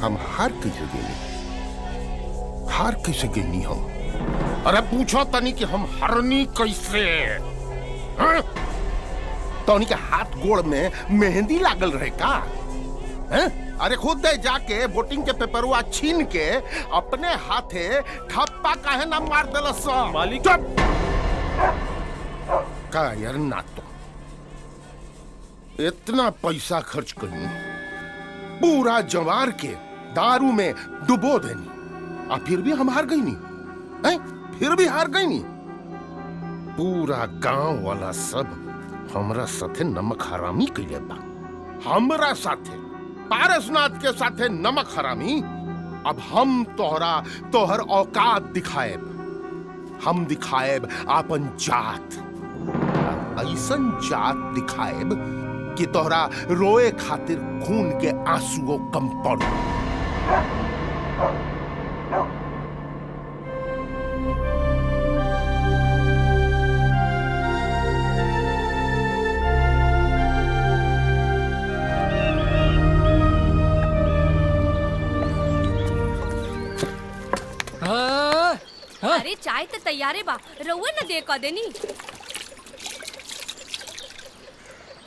हम हार कैसे गेली? हार कैसे गेनी हम? अरे पूछो तनी कि हम हरनी कैसे? हाँ? तनी के हाथ गोड़ में मेहंदी लागल रहे का? हाँ? अरे खुद दे जाके वोटिंग के पेपरवा छीन के अपने हाथे ठप्पा काहे ना मार देलस? मालिक का यार ना तो इतना पैसा खर्च करी, पूरा जवार के दारू में डुबो देनी, और फिर भी हम हार गई नहीं। फिर भी हार गई नहीं। पूरा गांव वाला सब हमरा साथे नमक हरामी कइले बा। हमरा साथे पारसनाथ के साथे नमक हरामी। अब हम तोहर औकात दिखाएब। हम दिखाएब आपन जात, ऐसन जात दिखाएब कि तोहरा रोए खातिर खून के आंसुओं कम पड़ो। अरे चाय तो तैयार है बा, रउआ न दे का देनी।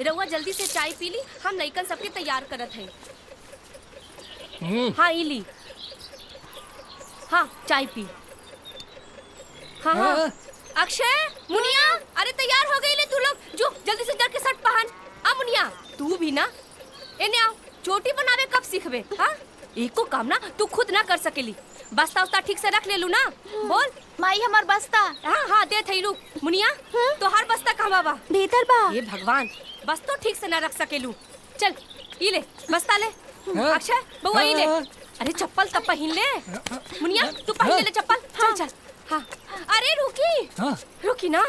रउआ जल्दी से चाय पी ली, हम लइकन सबके तैयार करत है। हाँ इली, हाँ चाय पी। हाँ हाँ अक्षय, मुनिया, अरे तैयार हो गई ले तू लोग, जो जल्दी से जाके शर्ट पहन। आ मुनिया तू भी ना एने आओ, चोटी बनावे कब सीखबे? हाँ एको काम ना तू खुद ना कर सकेली। बस्ता उस्ता ठीक से रख ले लू ना? बोल माई हमार बस्ता। हाँ हाँ दे थैलू। मुनिया तो हर बस्ता कहवा बा? भीतर बा। ये भगवान, बस तो ठीक से ना रख सकेलू। चल ई ले बस्ता ले। अक्षय बउआ ई ले। अरे चप्पल तब पहन ले। मुनिया तू पहन ले चप्पल। चल चल। हाँ अरे रुकी, रुकी ना।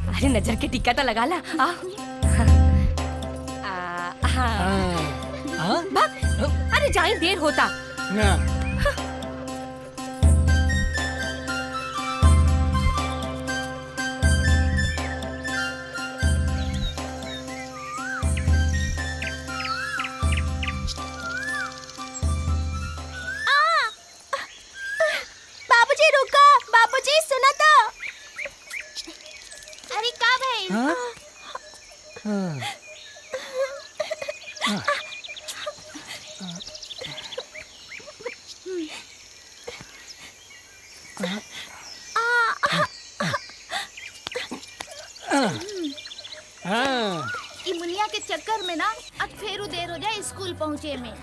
अरे नजर के टिक्का तो लगा ला। भाग, अरे जाए देर होता। बाबूजी रुको, बाबूजी सुनो तो। अरे का भाई? मुनिया के चक्कर में ना अब फेरू देर हो जाए स्कूल पहुँचे में।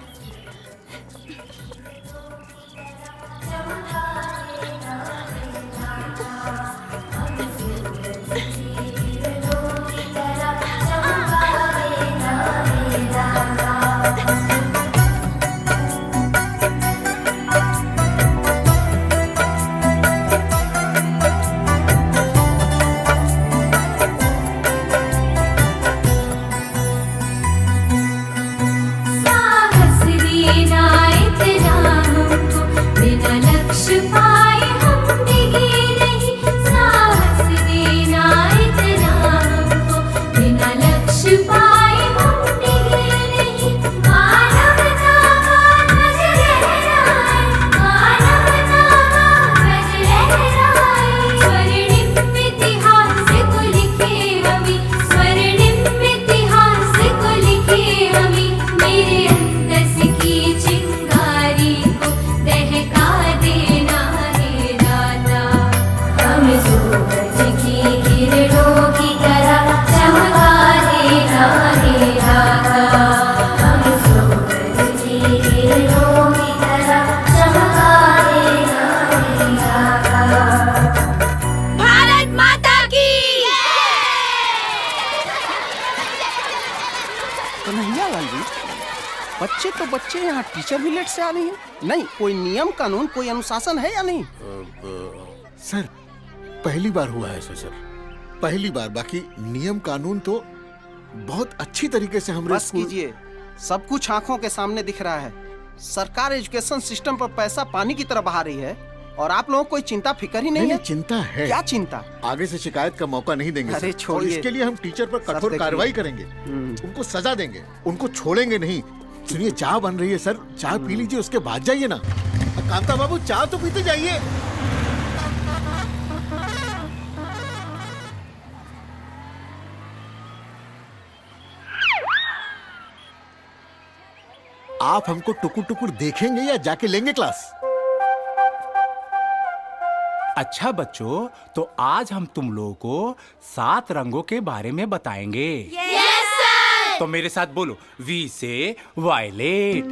तो बच्चे यहाँ टीचर भी लेट से आ रही है। नहीं, कोई नियम कानून, कोई अनुशासन है या नहीं? सर पहली बार हुआ है सर, पहली बार। बाकी नियम कानून तो बहुत अच्छी तरीके से हम बस कीजिए, सब कुछ आंखों के सामने दिख रहा है। सरकार एजुकेशन सिस्टम पर पैसा पानी की तरह बहा रही है और आप लोगों को कोई चिंता फिक्र ही नहीं है। चिंता है। क्या चिंता? आगे से शिकायत का मौका नहीं देंगे अरे सर। छोड़िए। और इसके लिए हम टीचर पर कठोर कार्रवाई करेंगे, उनको सजा देंगे, उनको छोड़ेंगे नहीं। सुनिए, चाय बन रही है सर, चाय पी लीजिए, उसके बाद जाइए ना। कांता बाबू, चाय तो पीते जाइए। आप हमको टुकुर टुकुर देखेंगे या जाके लेंगे क्लास? अच्छा बच्चों, तो आज हम तुम लोगों को 7 रंगों के बारे में बताएंगे। यस सर। तो मेरे साथ बोलो, वी से वायलेट,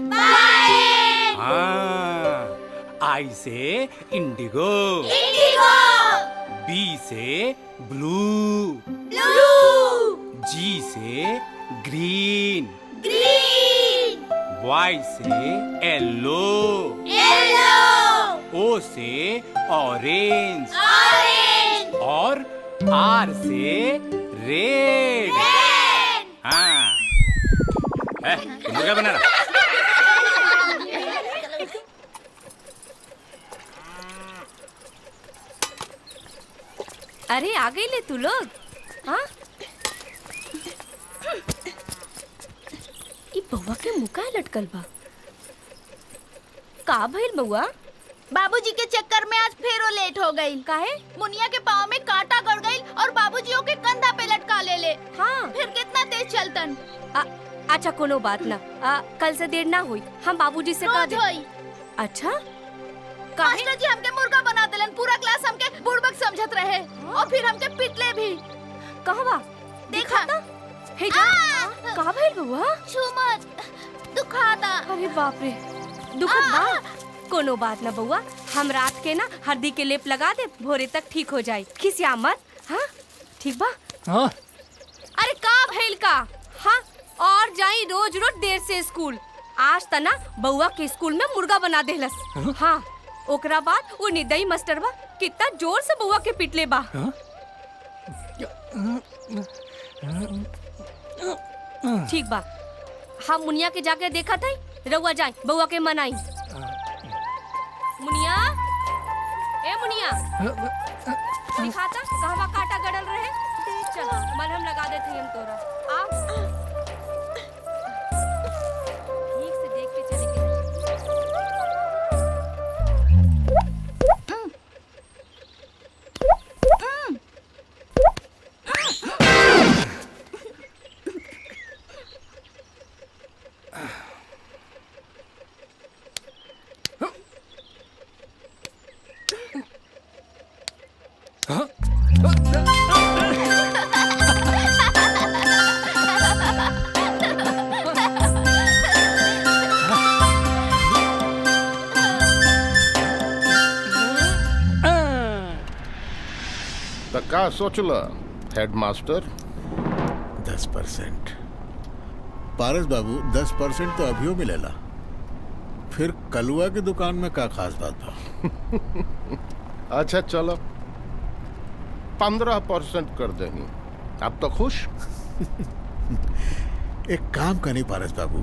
हाँ। आई से इंडिगो, बी से ब्लू, जी से ग्रीन, वाई से येलो, ओ से ऑरेंज, और आर से रेड। हाँ, तुम क्या बना रहा? अरे आ गई ले तू लोग। हाँ, ई बउआ के मुंह काहे लटकल बा? का भइल बउआ? बाबूजी के चक्कर में आज फेरो लेट हो गई। काहे? मुनिया के पाँव में कांटा गड़ गई और बाबूजियों के कंधा पे लटका ले। हाँ। फिर कितना तेज चलतन। अच्छा कोनो बात ना, कल से देर ना हुई, हम बाबूजी से कह रोज दे। होई। अच्छा काहे? मास्टर जी हमके मुर्गा बना देलन, पूरा क्लास हमके बुड़बक समझत रहे और फिर हमके पिटले भी। कहाँ बा? देखा था? हे जा, का भइल बउआ? छू मत, दुखाता। अरे बाप रे, दुखत बा? कोनो बात ना बउआ, हम रात के ना हल्दी के लेप लगा दे, भोरे तक ठीक हो जाए। खिसिया मत। हाँ ठीक बा? हाँ। अरे का भइल का? हाँ, और जाई रोज रोज देर से स्कूल। आज तना बउआ के स्कूल में मुर्गा बना देहलस। हाँ, ओकरा बाद वो निदई मास्टरवा कितना जोर से बउआ के पिटले बा। ठीक बा, हम मुनिया के जाके देखा था, रउआ जाए बउआ के मनाई। मुनिया, ए मुनिया, दिखाता कहवा काटा गड़ल रहे। चल मलहम लगा देते हम तोरा। आ ठीक से देख के चलेंगे। तो का सोचला हेडमास्टर? 10%। पारस बाबू, 10% तो अभियो मिलेला। फिर कलुआ की दुकान में का खास बात बा? अच्छा चलो 15% कर देंगे, अब तो खुश? एक काम करी पारस बाबू,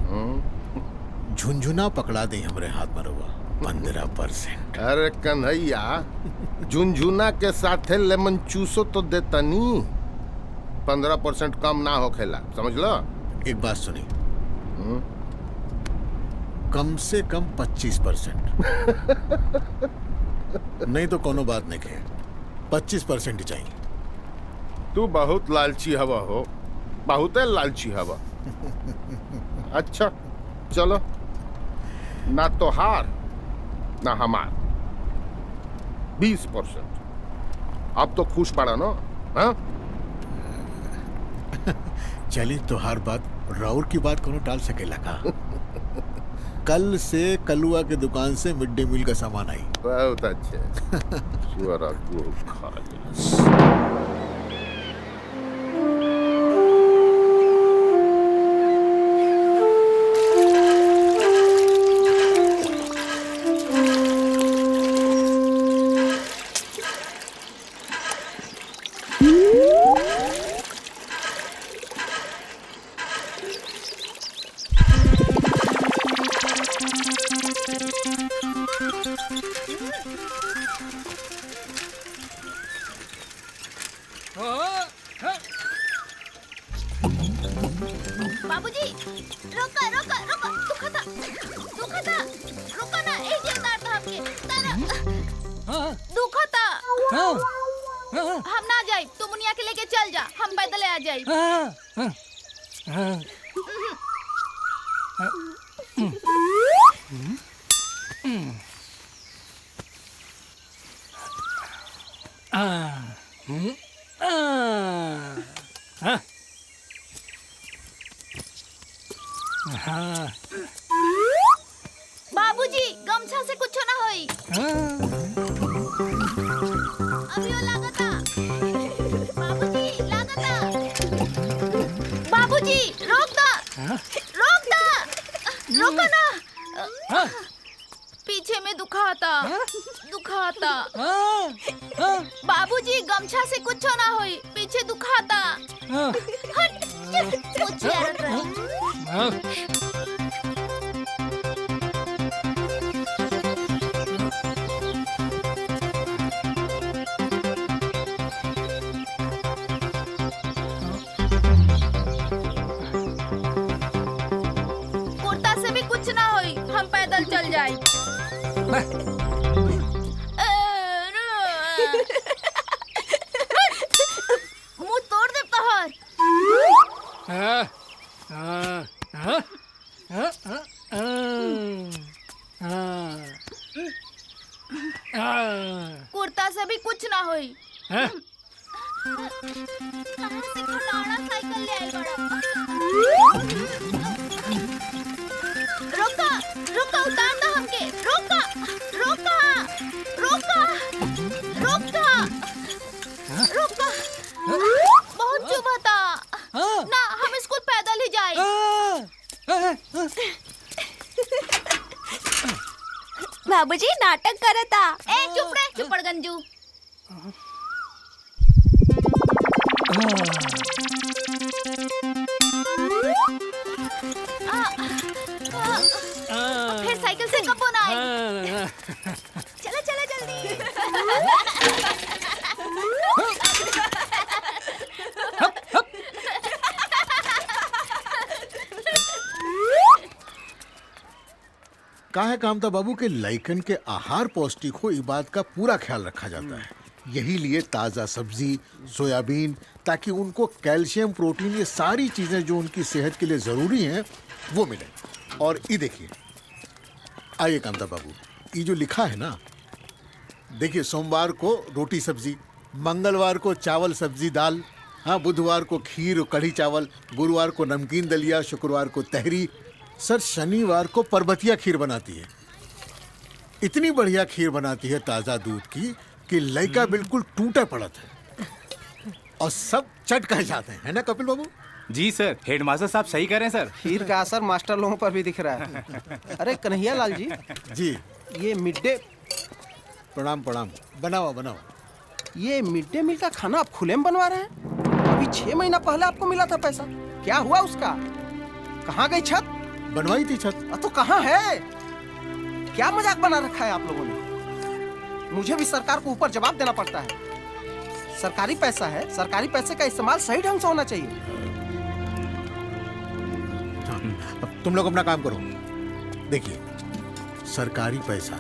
झुनझुना पकड़ा दे हमरे हाथ में रुआ। 15%। अरे कन्हैया, झुनझुना के साथे लेमन चूसो तो देता नहीं। 15% कम ना होखेला, समझ लो। एक बात सुनी, कम से कम 25%। नहीं तो कोनो बात नहीं कहे, 25% ही चाहिए। तू बहुत लालची हवा हो, बहुत लालची हवा। अच्छा चलो, ना तो हार ना हमार। 20%। अब तो खुश पड़ा ना? हाँ? चली तो हर बात राउर की बात कोनो टाल सकेला का? कल से कलुआ के दुकान से मिड डे मील का सामान आई। बहुत अच्छे। शुअरा को खा ले। ना जाए, तू मुनिया के लेके चल जा, हम पैदल आ जाए। बाबूजी गमछा से कुछ ना होई। अभी वो लागता। बाबूजी लागता। बाबूजी रोक दो। रोक दो। रोको ना। पीछे में दुखाता। दुखाता। बाबूजी गमछा से कुछ ना होई, पीछे दुखाता। हट। कुछ यार कुर्ता से भी कुछ ना होई, हम पैदल चल जाए। मुंह तोड़ दे तोहर। कुर्ता से भी कुछ ना होई। कहाँ से खटाड़ा साइकिल ले आइल बड़ा? रोका, रोका, उतार दो हमके। रोका, रोका, रोका, रोका, रोका। बहुत चुभता। ना, हम स्कूल पैदल ही जाए। बाबूजी नाटक करता। ए चुप रे, चुपड़ गंजू। फिर साइकिल से कब ना आए? चलो चलो जल्दी। कहा है कामता बाबू के लइकन के आहार पौष्टिक हो, इस बात का पूरा ख्याल रखा जाता है। यही लिए ताज़ा सब्जी, सोयाबीन, ताकि उनको कैल्शियम, प्रोटीन, ये सारी चीज़ें जो उनकी सेहत के लिए ज़रूरी हैं वो मिले। और ये देखिए, आइए कामता बाबू, ये जो लिखा है ना, देखिए, सोमवार को रोटी सब्जी, मंगलवार को चावल सब्जी दाल, हाँ, बुधवार को खीर और कढ़ी चावल, गुरुवार को नमकीन दलिया, शुक्रवार को तहरी, सर शनिवार को परबतिया खीर बनाती है। इतनी बढ़िया खीर बनाती है ताज़ा दूध की कि लड़का बिल्कुल टूटा पड़त है और सब चट कह जाते हैं, है ना कपिल बाबू? जी सर, हेडमास्टर साहब सही कह रहे हैं सर। खीर का असर मास्टर लोगों पर भी दिख रहा है। अरे कन्हैया लाल जी, जी ये मिड डे प्रणाम प्रणाम। बनाओ बनाओ। ये मिड डे मील का खाना आप खुले में बनवा रहे हैं? अभी 6 महीना पहले आपको मिला था पैसा, क्या हुआ उसका? कहाँ गई छत? बनवाई थी छत। तो कहाँ है? क्या मजाक बना रखा है आप लोगों ने? मुझे भी सरकार को ऊपर जवाब देना पड़ता है। सरकारी पैसा है, सरकारी पैसे का इस्तेमाल सही ढंग से होना चाहिए। अब तुम लोग अपना काम करो। देखिए, सरकारी पैसा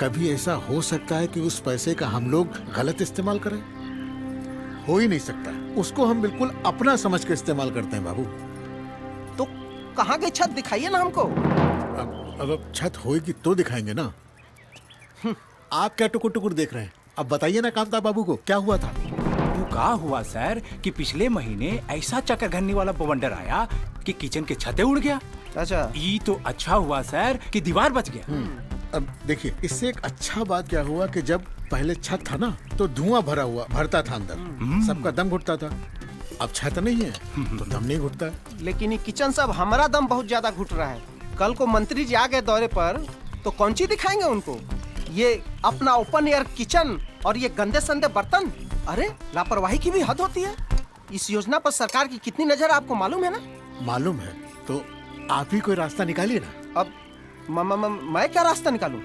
कभी ऐसा हो सकता है कि उस पैसे का हम लोग गलत इस्तेमाल करें? हो ही नहीं सकता। उसको हम बिल्कुल अपना समझ के इस्तेमाल करते हैं बाबू। तो कहाँ गई छत, दिखाइए ना हमको। अब छत होएगी तो दिखाएंगे ना। आप क्या टुकुर टुकुर देख रहे हैं? अब बताइए ना कामता बाबू को क्या हुआ था। वो का हुआ सर कि पिछले महीने ऐसा चक्करघन्नी वाला बवंडर आया कि किचन के छतें उड़ गया। अच्छा, ये तो अच्छा हुआ सर कि दीवार बच गया। अब देखिए, इससे एक अच्छा बात क्या हुआ कि जब पहले छत था ना तो धुआं भरता था अंदर, सबका दम घुटता था। अब छत नहीं है तो दम नहीं घुटता। लेकिन ये किचन सब हमारा दम बहुत ज्यादा घुट रहा है। कल को मंत्री जी आ गए दौरे पर तो कौन सी दिखाएंगे उनको? ये अपना ओपन एयर किचन और ये गंदे संदे बर्तन। अरे लापरवाही की भी हद होती है। इस योजना पर सरकार की कितनी नजर आपको मालूम है ना? मालूम है, तो आप ही कोई रास्ता निकालिए ना। अब मैं क्या रास्ता निकालूं?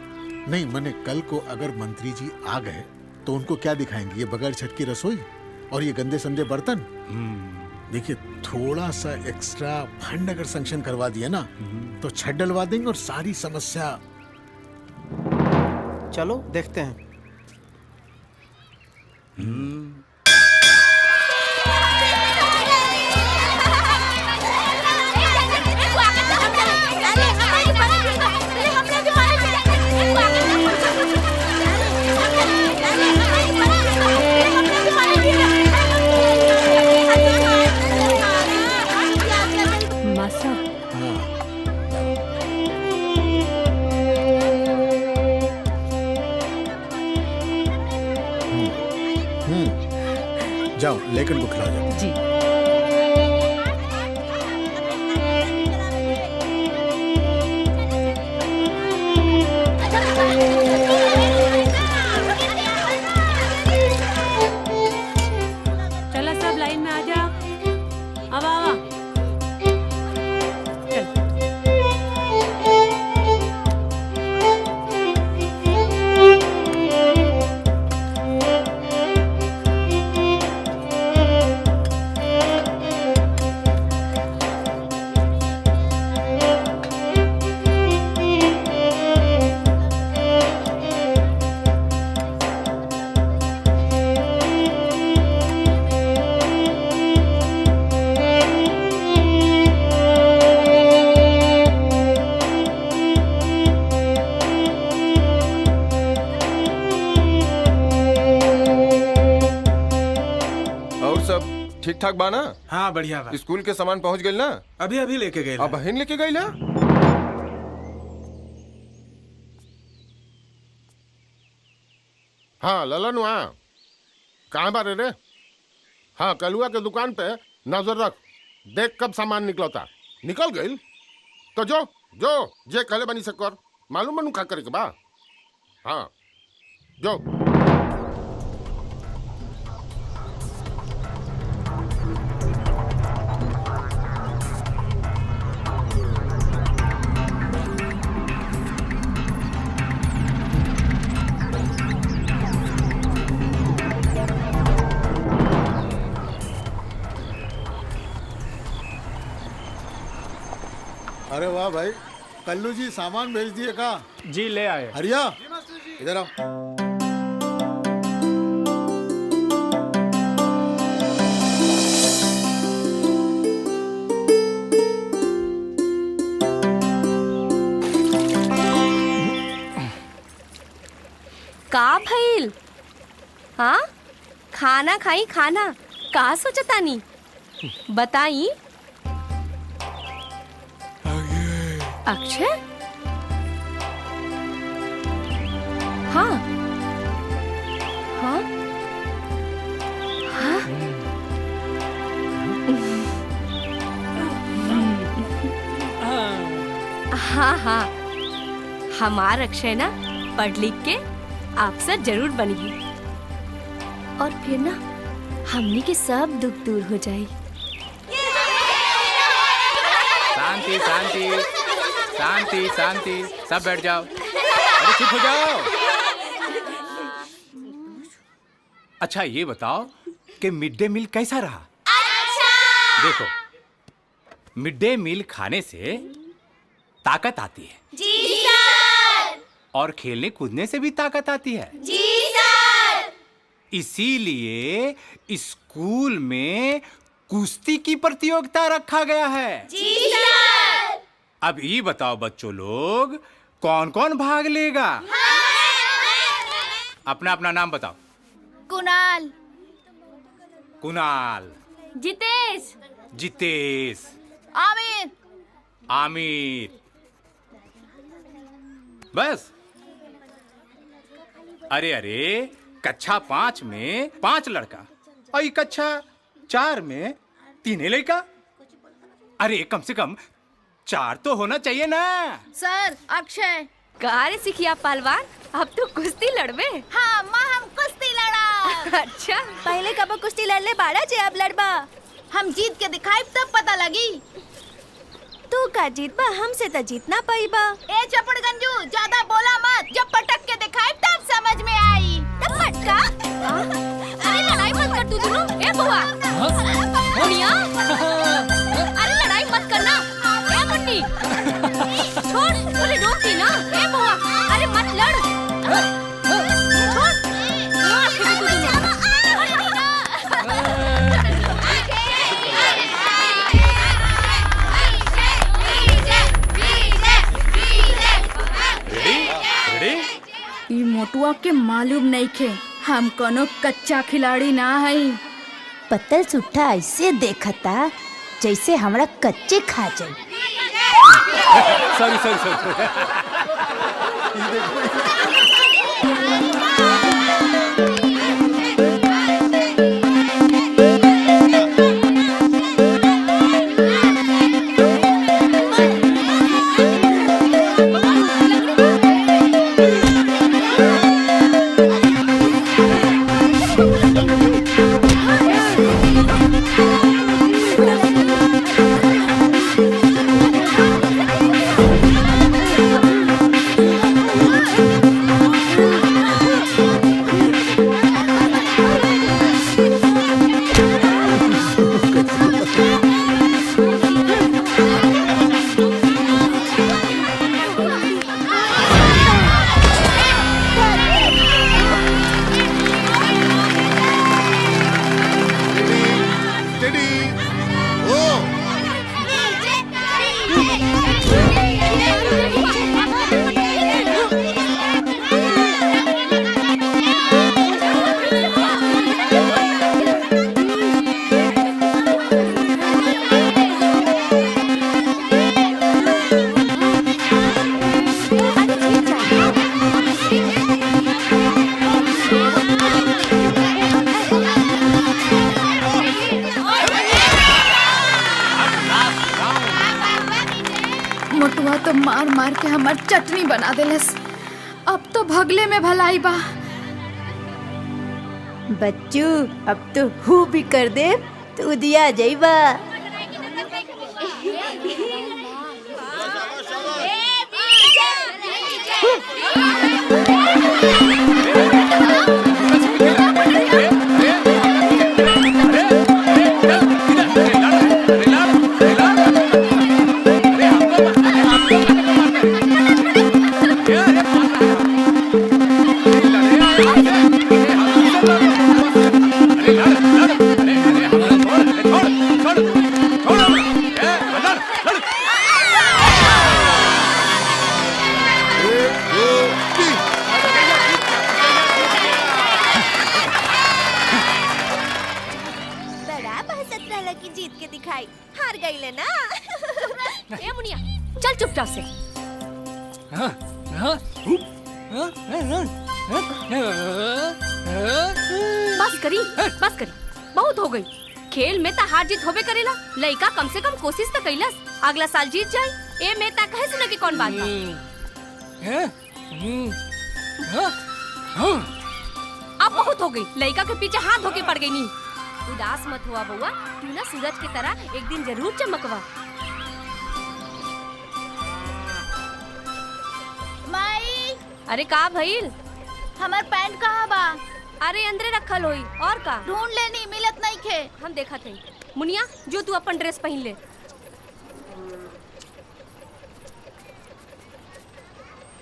नहीं, मैंने कल को अगर मंत्री जी आ गए तो उनको क्या दिखाएंगे? ये बगैर छत की रसोई और ये गंदे संदे बर्तन। देखिए, थोड़ा सा एक्स्ट्रा फंड अगर सैंक्शन करवा दिया ना तो छत डलवा देंगे और सारी समस्या। चलो देखते हैं। जाओ लेकिन को खिला जाओ। जी। चलो सब लाइन में आ जाओ। अब आवा। चल। और सब ठीक ठाक बा ना? हाँ बढ़िया बा। स्कूल के सामान पहुंच गए ना? अभी अभी लेके गए। अब बहन लेके गई ना? हाँ ललन वहाँ कहाँ बारे रे? हाँ कलुआ के दुकान पे नजर रख, देख कब सामान निकलता। निकल गई तो जो जो जे कहले बनी सकर मालूम बनू का करे के बा। हाँ जो अरे वाह भाई, कल्लू जी सामान भेज दिए का? जी ले आए। हरिया इधर आओ। का भइल? हाँ खाना खाई खाना का सोचतानी बताई। अक्षय हाँ हाँ हाँ हाँ हाँ हमार अक्षय ना पढ़ लिख के अफसर जरूर बनेगी और फिर ना हमनी के सब दुख दूर हो जाए। शांति शांति शांति शांति, सब बैठ जाओ। अरे चुप हो जाओ। अच्छा ये बताओ कि मिड डे मील कैसा रहा? अच्छा। देखो मिड डे मील खाने से ताकत आती है। जी सर। और खेलने कूदने से भी ताकत आती है। जी सर। इसीलिए स्कूल में कुश्ती की प्रतियोगिता रखा गया है। जी सर। अब ये बताओ बच्चों लोग कौन कौन भाग लेगा? अपना अपना नाम बताओ। कुणाल, कुणाल, जितेश, जितेश, आमिर, आमिर, बस। अरे अरे कक्षा 5 में 5 लड़का और कक्षा 4 में 3 लड़का। अरे कम से कम 4 तो होना चाहिए ना। सर अक्षय। कार सिखिया पहलवान, अब तो कुश्ती लड़बे। हाँ माँ हम कुश्ती लड़ा। अच्छा पहले कब कुश्ती लड़ले बाड़ा जे अब लड़बा। हम जीत के दिखाई तब पता लगी। तू का जीतबा, हमसे तो जीतना पाईबा। ए चपड़ गंजू ज्यादा बोला मत, जब पटक के दिखाई तब समझ में आई। तब पटका। अरे लड़ाई मत कर तू दोनों। ए बुआ मुनिया, अरे लड़ाई मत करना। ए मुन्नी छोड़, बोले रोकती ना। ए बुआ अरे मत लड़। छोड़ मार के तू दोनों। ई मोटुआ के मालूम नहीं खे हम कोनो कच्चा खिलाड़ी ना हई। पतल सुट्ठा ऐसे देखता जैसे हमरा कच्चे खा जाए। Sorry sorry sorry. मार मार के हमार चटनी बना देलस। अब तो भगले में भलाई बा। बच्चू अब तो हु भी कर दे तू दिया जाइबा। जीत के दिखाई, हार गई ले ना। ए मुनिया चल चुपचाप से। बस करी बहुत हो गई। खेल में ता हार जीत होबे करेला, लइका कम से कम कोशिश तो कैलस, अगला साल जीत जाए। ए में ता कहे सुना कि कौन बात बा। अब बहुत हो गई, लइका के पीछे हाथ धोके पड़ गई। नहीं उदास मत हुआ बउआ, तू ना सूरज की तरह एक दिन जरूर चमकवा। माई, अरे का भइल? हमार पैंट कहाँ बा? अरे अंदरे रखल होई। और का ढूंढ लेनी, मिलत नहीं खे। हम देखा थे। मुनिया जो तू अपन ड्रेस पहन ले।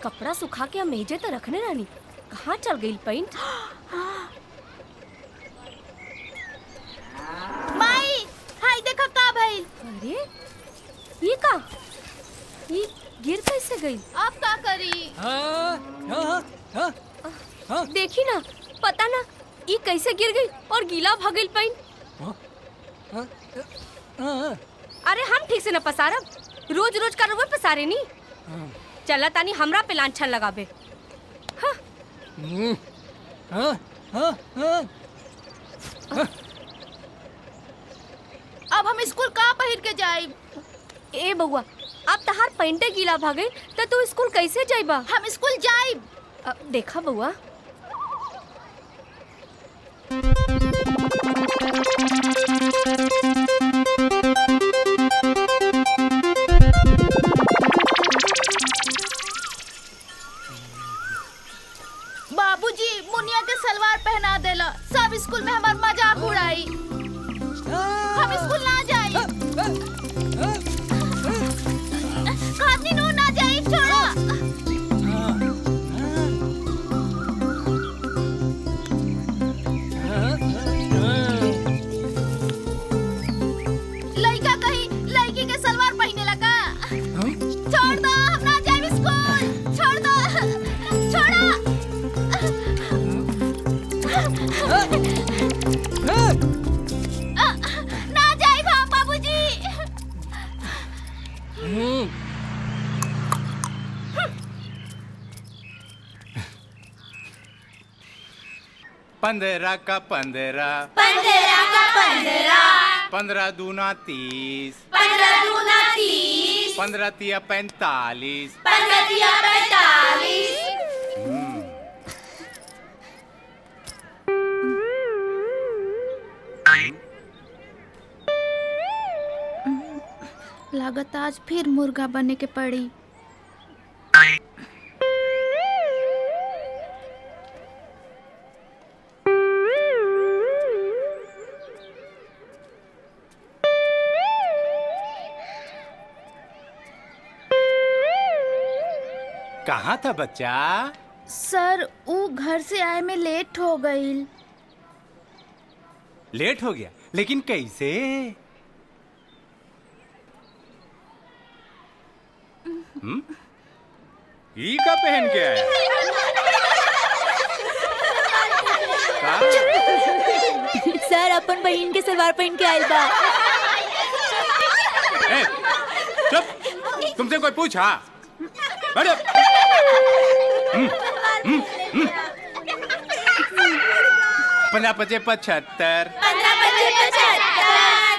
कपड़ा सुखा के हम मेजे तो रखने रानी, कहाँ चल गई पैंट? माई, हाय देखा का भइल? अरे ये का? ये गिर कैसे गई? अब का करी? देखी ना, पता ना ये कैसे गिर गई और गीला भगल पैंट। अरे हम ठीक से न पसारब, रोज रोज का रुपए पसारे नी। चला तानी हमरा पे लांछन लगाबे। अब हम स्कूल का पहिर के जाइब? ए बउआ, अब तहार पैंटे गीला भगई तो तू स्कूल कैसे जाइबा? हम स्कूल जाइब। देखा बउआ, बाबूजी मुनिया के सलवार पहना देला, सब स्कूल में हमार मजाक उड़ाई। हम स्कूल ना जाई। खाती नो ना जाई, छोड़ो। लड़का कहीं लड़की के सलवार पहने लगा। छोड़ दो, हम ना जाए स्कूल। छोड़ दो, छोड़ो। ना जाए बाबूजी। पंद्रह का 15, 15 का 15, 15 दूना 30, 15 दूना 30, 15 तिया 45, 15 तिया 45। लागत आज फिर मुर्गा बनने के पड़ी। कहाँ था बच्चा? सर वो घर से आए में लेट हो गई। लेट हो गया, लेकिन कैसे? ई का पहन के आया? सर अपन बहन के सलवार पहन के आयल बा। ए, चुप! तुमसे कोई पूछा? बैठो। 15 पचे 75,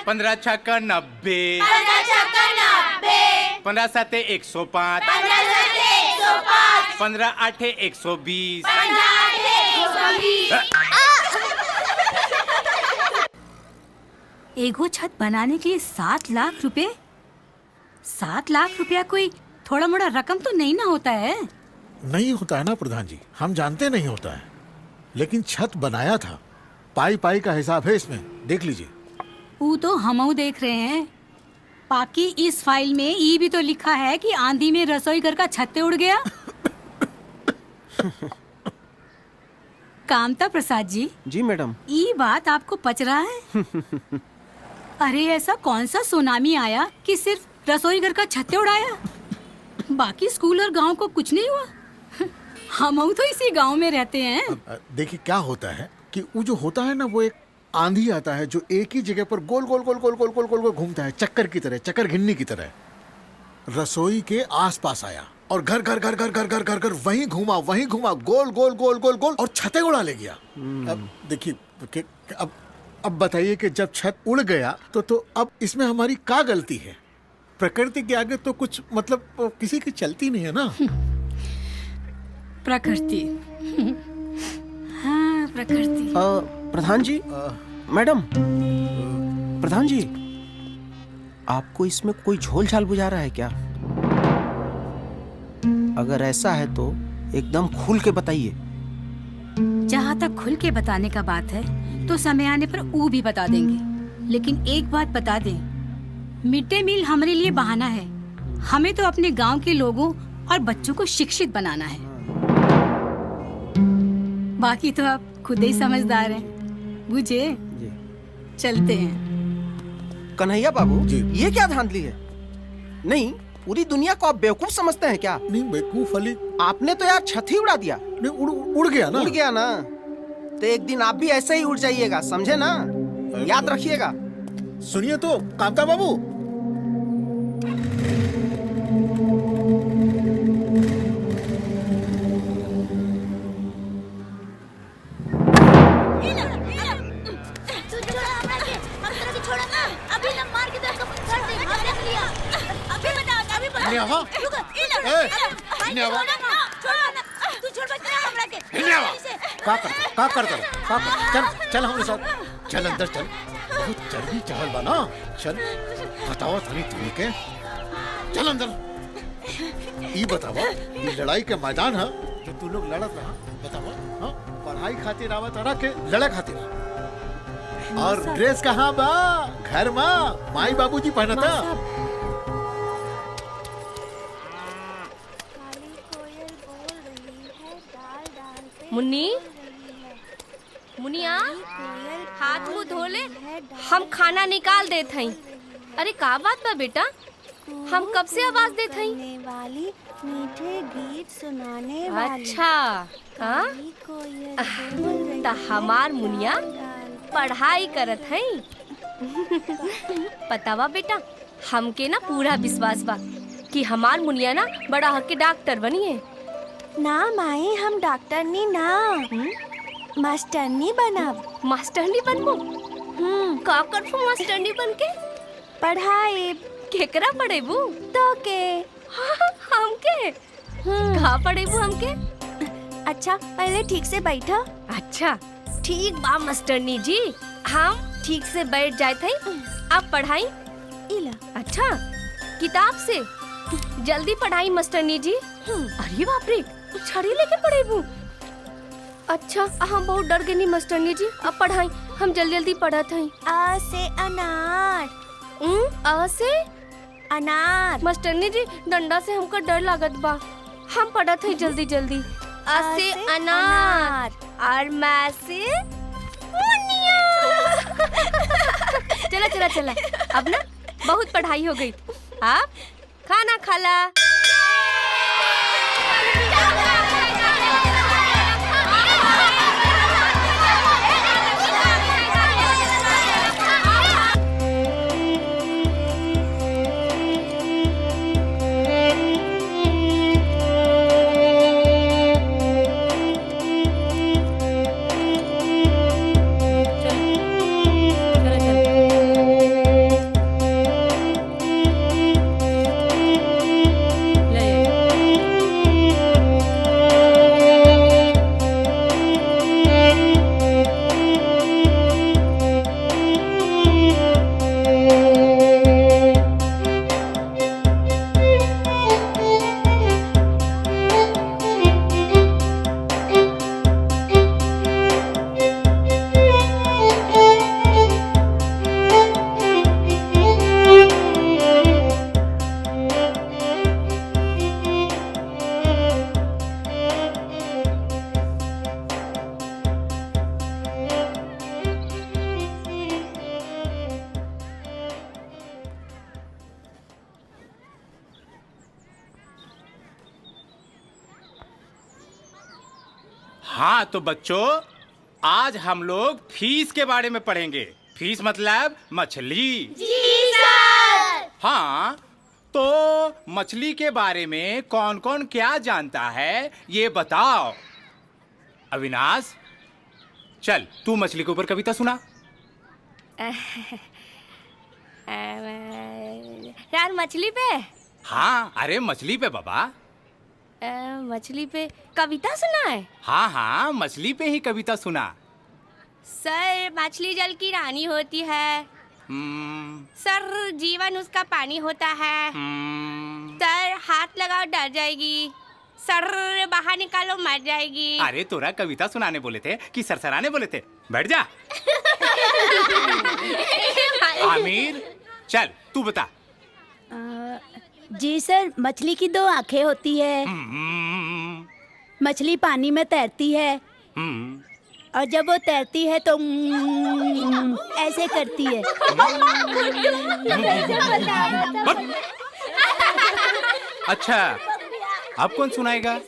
15 छक्का 90, 15 साते 105, 15 आठे 120। एगो छत बनाने के लिए 7 लाख रुपए? 7 लाख रुपया कोई थोड़ा मोड़ा रकम तो नहीं ना होता है। नहीं होता है ना प्रधान जी, हम जानते नहीं होता है, लेकिन छत बनाया था। पाई पाई का हिसाब है इसमें, देख लीजिए। वो तो हमऊ देख रहे हैं। बाकी इस फाइल में ये भी तो लिखा है कि आंधी में रसोई घर का छत्ते उड़ गया। कामता प्रसाद जी, जी मैडम। ये बात आपको पच रहा है? अरे ऐसा कौन सा सुनामी आया कि सिर्फ रसोई घर का छत्ते उड़ाया? बाकी स्कूल और गांव को कुछ नहीं हुआ। हम तो इसी गांव में रहते हैं। देखिए क्या होता है कि वो जो होता है ना, वो एक आंधी आता है जो एक ही जगह पर गोल गोल गोल गोल गोल गोल गोल गोल घूमता है, चक्कर की तरह, चक्कर घिन्नी की तरह। रसोई के आसपास आया और घर घर घर घर घर घर घर घर वहीं घूमा गोल गोल गोल गोल गोल और छतें उड़ा ले गया। अब देखिए अब बताइए कि जब छत उड़ गया तो अब इसमें हमारी क्या गलती है? प्रकृति के आगे तो कुछ मतलब किसी की चलती नहीं है ना। प्रकृति। हाँ प्रकृति। प्रधान जी, मैडम, प्रधान जी, आपको इसमें कोई झोल झाल बुझा रहा है क्या? अगर ऐसा है तो एकदम खुल के बताइए। जहाँ तक खुल के बताने का बात है तो समय आने पर वो भी बता देंगे। लेकिन एक बात बता दें, मिड डे मील हमारे लिए बहाना है। हमें तो अपने गांव के लोगों और बच्चों को शिक्षित बनाना है। बाकी तो आप खुद ही समझदार हैं। बुझे? चलते हैं। कन्हैया बाबू जी। ये क्या धांधली है? नहीं, पूरी दुनिया को आप बेवकूफ समझते हैं क्या? नहीं बेवकूफ अली, आपने तो यार छत ही उड़ा दिया। नहीं उड़ गया ना। उड़ गया ना, तो एक दिन आप भी ऐसे ही उड़ जाइएगा, समझे ना? याद रखिएगा। सुनिए तो कांता बाबू, चल हमारे साथ, चल अंदर चल। बहुत चर्बी चावल बना, चल बताओ थोड़ी तुम्हें के, चल अंदर। ये बताओ, ये लड़ाई के मैदान है जो तू लोग लड़त रहा, बताओ। हाँ, पढ़ाई खातिर आवत रहा के लड़े खातिर? और ड्रेस कहाँ बा? घर में माई बाबूजी पहनता। मुन्नी, मुनिया, हाथ मुंह धो ले, हम खाना निकाल देत हई। अरे का बात बा बेटा, हम कब से आवाज देत हई? वाली मीठे गीत सुनाने वाली। अच्छा, हाँ? ता हमार मुनिया पढ़ाई करत हई। पता बा बेटा, हमके ना पूरा विश्वास बा कि हमार मुनिया ना बड़ा हक के डॉक्टर बनिए। ना माई, हम डॉक्टरनी ना, मास्टरनी बनब। मास्टरनी बनबो? का करबो मास्टरनी बन के? पढ़ाई। केकरा पढ़ेबू? तो के। हमके? का पढ़ेबू हमके? अच्छा पहले ठीक से बैठा। अच्छा ठीक बा मास्टरनी जी, हम ठीक से बैठ जाए थे। अब पढ़ाई? इला। अच्छा किताब से? जल्दी पढ़ाई मास्टरनी जी। अरे बाप रे, छड़ी लेके पढ़ेबू? अच्छा हम बहुत डर गए नहीं मास्टरनी जी, अब पढ़ाई, हम जल्दी जल्दी पढ़त हई। आ से अनार। आ से अनार। मास्टरनी जी डंडा से हमका डर लागत बा, हम पढ़त हई जल्दी जल्दी। आ से अनार। और मैं से मुनिया। चला चला चला, अब ना बहुत पढ़ाई हो गई। आप खाना खाला। हाँ तो बच्चों, आज हम लोग फीस के बारे में पढ़ेंगे। फीस मतलब मछली। जी सर। हाँ, तो मछली के बारे में कौन कौन क्या जानता है ये बताओ। अविनाश, चल तू मछली के ऊपर कविता सुना। यार मछली पे? हाँ, अरे मछली पे बाबा। मछली पे कविता सुना है? हाँ हाँ, मछली पे ही कविता सुना। सर, मछली जल की रानी होती है। सर, जीवन उसका पानी होता है। सर, हाथ लगाओ डर जाएगी। सर, बाहर निकालो मर जाएगी। अरे तोरा कविता सुनाने बोले थे कि सरसराने बोले थे? बैठ जा। आमिर, चल तू बता। जी सर, मछली की 2 आंखें होती है। मछली पानी में तैरती है और जब वो तैरती है तो ऐसे करती है। अच्छा, अब कौन सुनाएगा?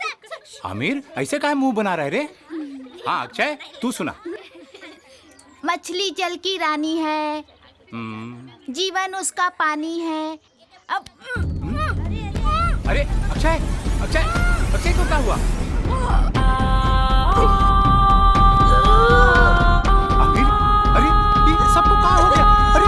आमिर, ऐसे काहे मुंह बना रहे रे? हाँ अक्षय, तू सुना। मछली जल की रानी है, जीवन उसका पानी है। अब अरे अक्षय, अक्षय, अक्षय को क्या हुआ? आमिर, अरे ये सबको क्या हो गया? अरे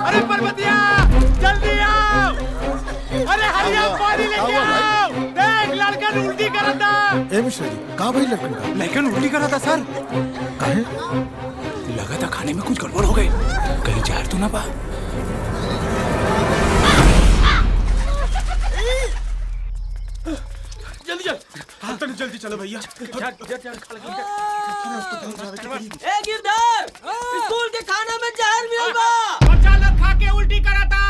अरे पर्वतिया, जल्दी आओ! अरे हरिया पानी लेके आओ! देख लड़कन उल्टी कर रहा था। ए मिश्रा जी, कहाँ भाई लड़कन का? लड़कन उल्टी कर रहा था सर। काहे? लगा था खाने में कुछ गड़बड़ हो गई, कहीं जहर तो ना पा। जल्दी चल, तनी जल्दी चलो भैया। ए गिरधर, स्कूल के खाना में जहर मिल बा। बच्चा लोग खा के उल्टी करा था।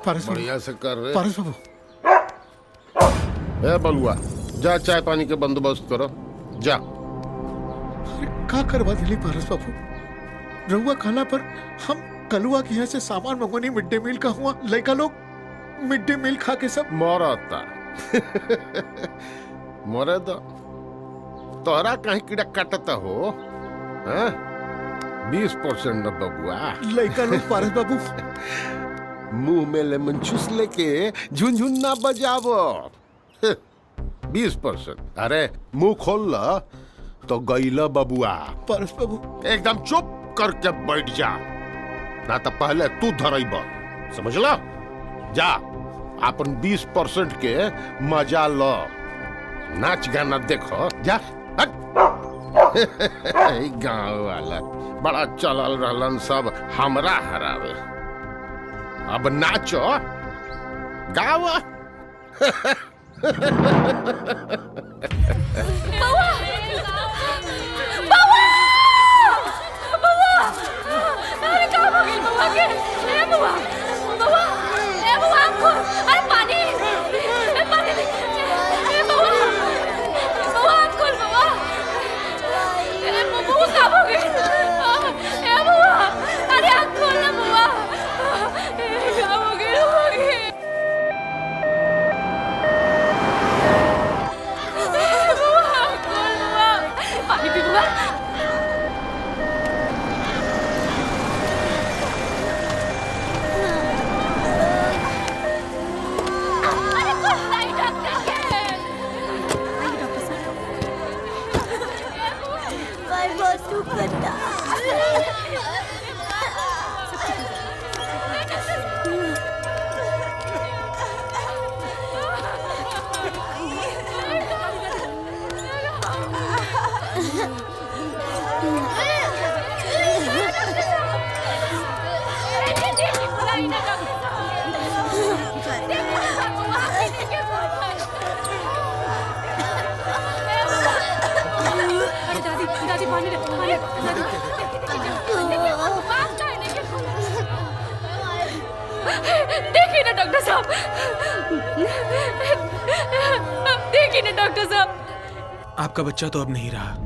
बढ़िया से कर रे। पारस बाबू, ए बलुआ, जा चाय पानी के बंदोबस्त करो, जा। का करवा दिली पारस बाबू? रहुआ खाना पर हम कलुआ के यहाँ से सामान मंगवानी मिड डे मील का हुआ, लड़का लोग मिड डे मील खा के सब मरता। मरे तो तोहरा कहीं कीड़ा काटता हो, 20% न बबुआ। लड़का लोग पारस बाबू मुंह में लेमन जूस लेके झुनझुन ना बजावो। 20%। अरे मुंह खोल ला तो गईला बबुआ। पारस बाबू एकदम चुप करके बैठ जा, ना तो पहले तू धरैब, समझला? जा अपन 20% के मजा लो, नाच गाना देखो, जा। गाँव वाला बड़ा चलल रहलन सब हमरा हरावे। अब नाचो गाओ। देखिए ना डॉक्टर साहब, देखिए ना डॉक्टर साहब, आपका बच्चा तो अब नहीं रहा।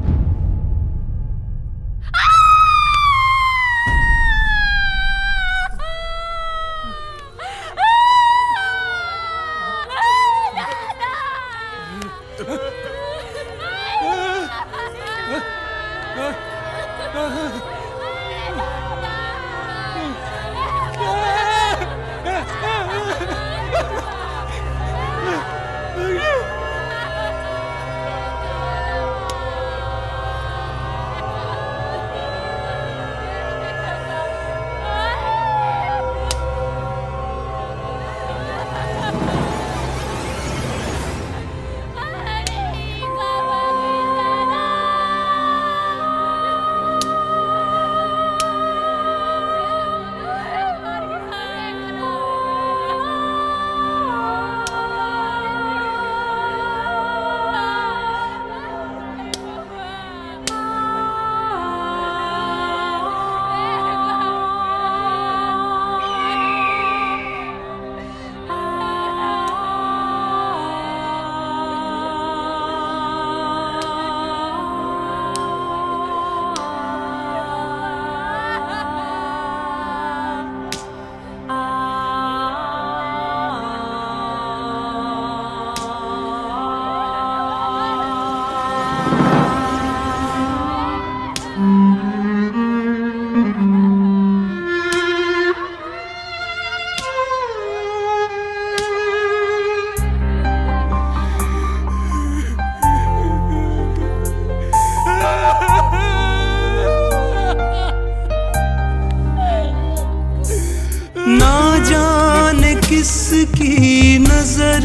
किसकी नजर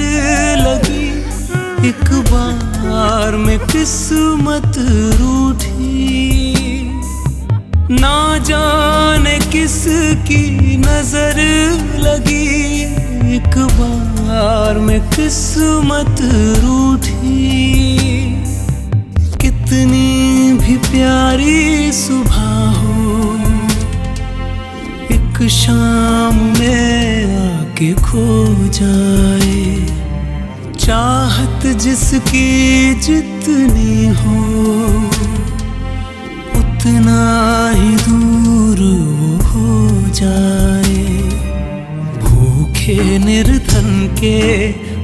लगी, एक बार में किस्मत रूठी। ना जाने किसकी नजर लगी, एक बार में किस्मत रूठी। कितनी भी प्यारी सुबह हो, एक शाम में के खो जाए। चाहत जिसकी जितनी हो उतना ही दूर वो हो जाए। भूखे निर्धन के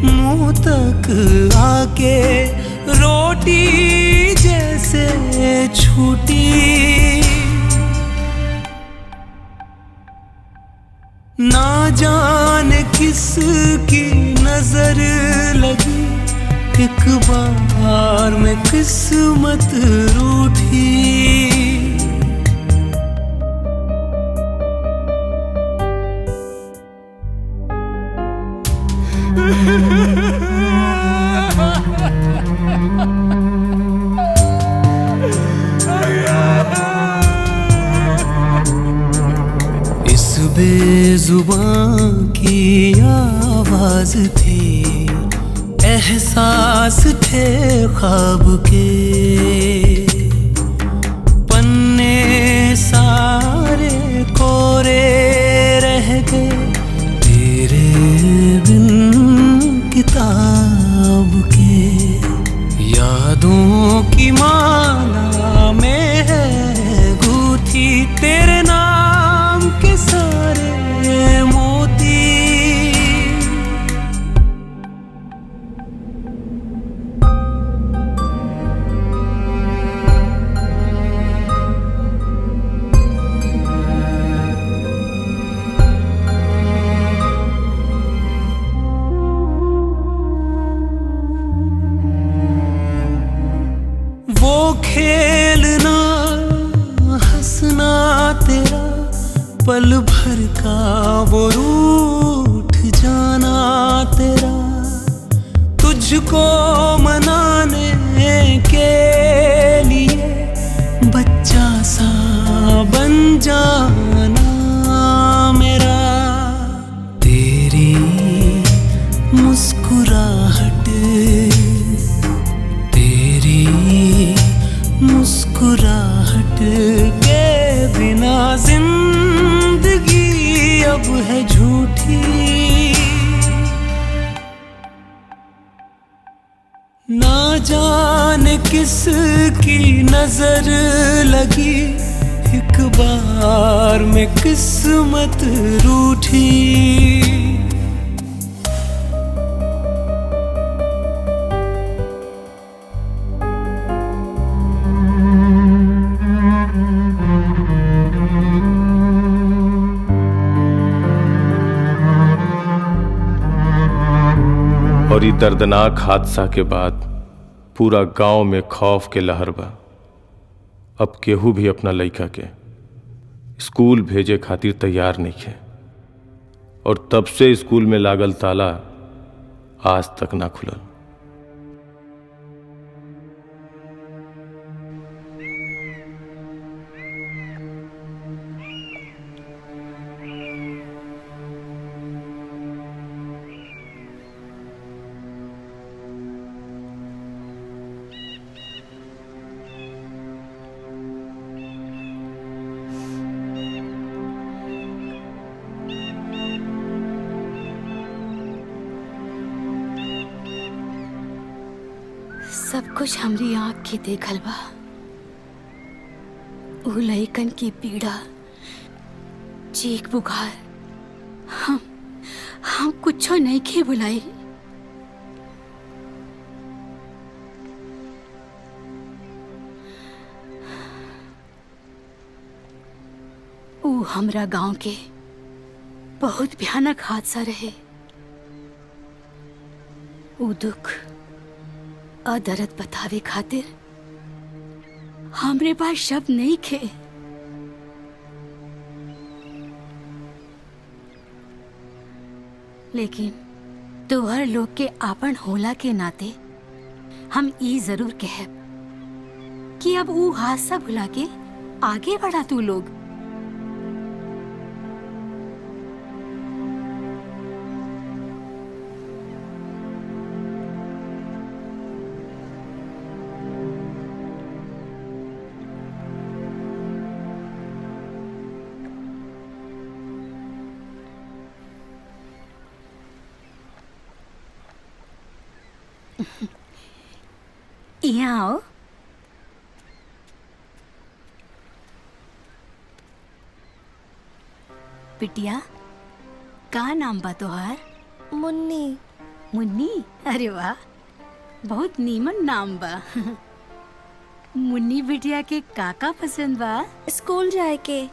मुंह तक आके रोटी जैसे छूटी। ना जाने किसकी नजर लगी, एक बार में किस्मत रूठी। इस बेजुबां की आवाज थी, एहसास थे ख्वाब के। पन्ने सारे कोरे रह गए तेरे बिन किताब के। यादों की माला में है गूथी तेरे नाम के सारे मोती। वो खेलना हंसना तेरा, पल भर का वो रूठ जाना तेरा। तुझको मनाने के लिए बच्चा सा बन जाना मेरा। तेरी मुस्कुराहट, तेरी मुस्कुराहट के बिना जिंदगी अब है झूठी। ना जाने किसकी नजर लगी, एक बार में किस्मत रूठी। और ये दर्दनाक हादसा के बाद पूरा गांव में खौफ के लहर बा। अब केहू भी अपना लइका के स्कूल भेजे खातिर तैयार नहीं है, और तब से स्कूल में लागल ताला आज तक ना खुलल। सब कुछ हमरी आँख की देखल बा। उ लइकन की पीड़ा, चीख पुकार, हम कुछो नहीं के बुलाई। उ हमरा गांव के बहुत भयानक हादसा रहे। उ दुख और दर्द बतावे खातिर हमरे पास शब्द नहीं खे। लेकिन तोहर लोग के आपन होला के नाते हम ई जरूर कहब कि अब ऊ हादसा भुला के आगे बढ़ा तू लोग। यहाँ आओ। बिटिया, का नाम बा तोहार? मुन्नी। मुन्नी? अरे वाह, बहुत नीमन नाम बा। मुन्नी बिटिया के काका पसंद बा? स्कूल जाए के।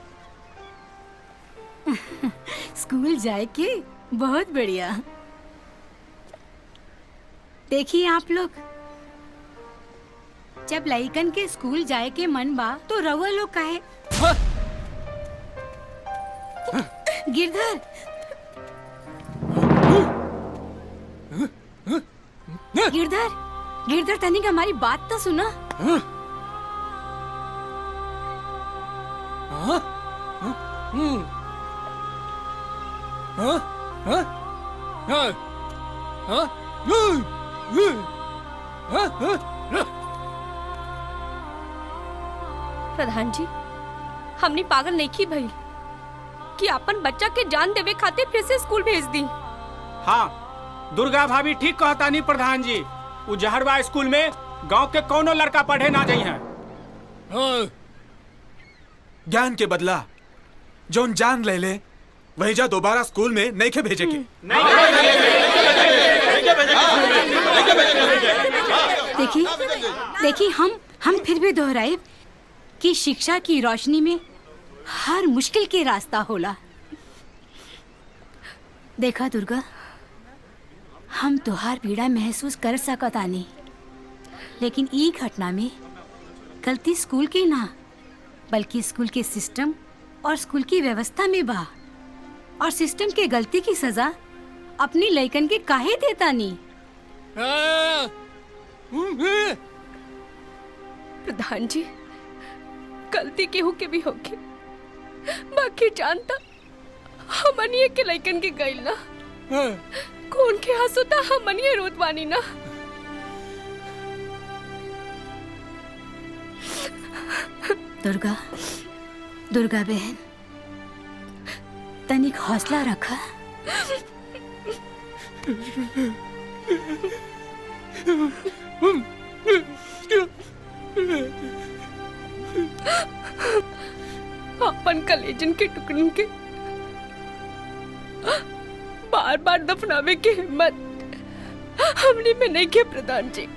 स्कूल जाए के? बहुत बढ़िया। देखिए आप लोग, जब लइकन के स्कूल जाए के मन बा तो रउआ लोग काहे? गिरधर, गिरधर, गिरधर, तनिक हमारी बात तो सुना। प्रधान जी, हमने पागल नहीं की भई कि अपन बच्चा के जान देवे खातिर फिर से स्कूल भेज दी। हाँ, दुर्गा भाभी ठीक कहता नहीं प्रधान जी। उजहरवा स्कूल में गांव के कोनो लड़का पढ़े ना जाई हैं। ज्ञान के बदला जोन जान ले ले वही जा दोबारा स्कूल में नहीं के भेजे के। देखिए, देखिए, हम फिर भी दोहराए कि शिक्षा की रोशनी में हर मुश्किल के रास्ता होला। देखा दुर्गा, हम तुहार पीड़ा महसूस कर सकतानी, लेकिन ई घटना में गलती स्कूल की ना, बल्कि स्कूल के सिस्टम और स्कूल की व्यवस्था में बा। और सिस्टम के गलती की सजा अपनी लइकन के काहे देता नी? प्रधान जी, गलती केहू के भी होगी, बाकी जानता हमनिए के लइकन के गइल ना। कौन के आंसू ता हमनिए रोत बानी ना। दुर्गा, दुर्गा बहन, तनिक हौसला रखा। अपन कलेजन के टुकड़न के बार बार दफनावे की हिम्मत हमने में नहीं किया प्रधान जी।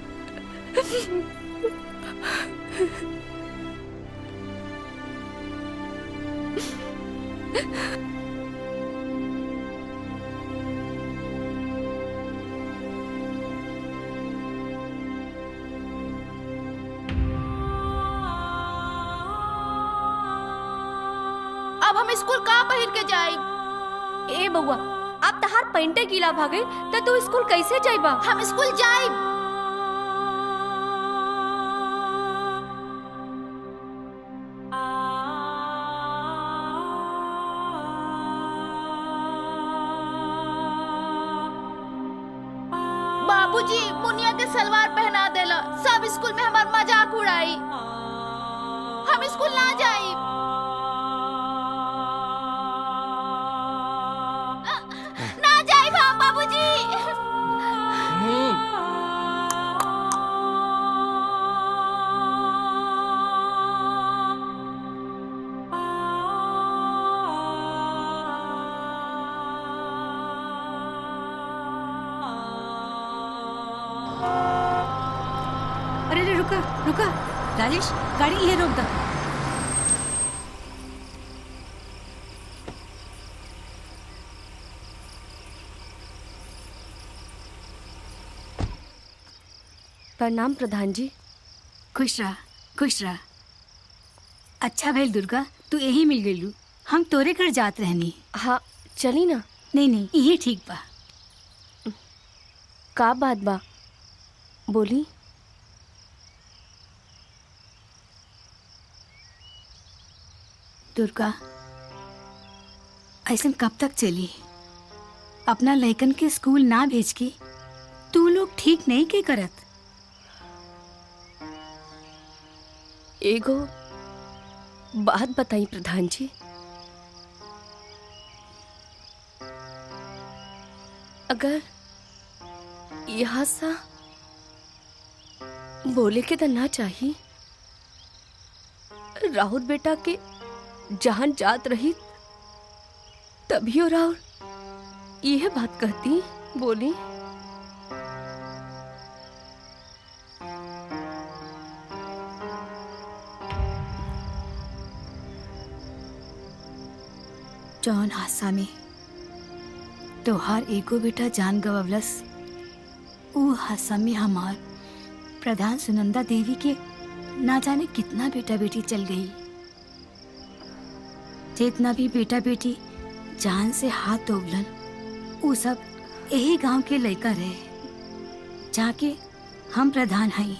अब हम स्कूल कहाँ पहिर के जाए? ए बउआ, आप तहार पैंटे गीला भागे तो तू स्कूल कैसे जाइबा? हम स्कूल जाए। बाबूजी, मुनिया के सलवार पहना देला, सब स्कूल में हमार मजाक उड़ाई। हम स्कूल ना जाई। ना जाई बाबूजी। अरे रुका, रुका, राजेश, गाड़ी ये रोक दो। प्रणाम प्रधान जी। खुश रहा, खुश रहा। अच्छा भैल दुर्गा, तू यही मिल गई। हम तोरे घर जात रहनी। हाँ, चली ना। नहीं नहीं, यही ठीक बा। का बात बा, बोली। दुर्गा, ऐसा कब तक चली? अपना लइकन के स्कूल ना भेज के तू लोग ठीक नहीं के करत। एगो बात बताई प्रधान जी। अगर यहाँ सा बोले के तो ना चाहिए। राहुल बेटा के जहान जात रही तभी और राहुल यह बात कहती बोली। जौन हादसा में तोहार एगो बेटा जान गवलस, ऊ हादसा में हमार प्रधान सुनंदा देवी के ना जाने कितना बेटा बेटी चल गई। जितना भी बेटा बेटी जान से हाथ धोवलन, ऊ सब यही गांव के लड़का रहे जाके हम प्रधान हई।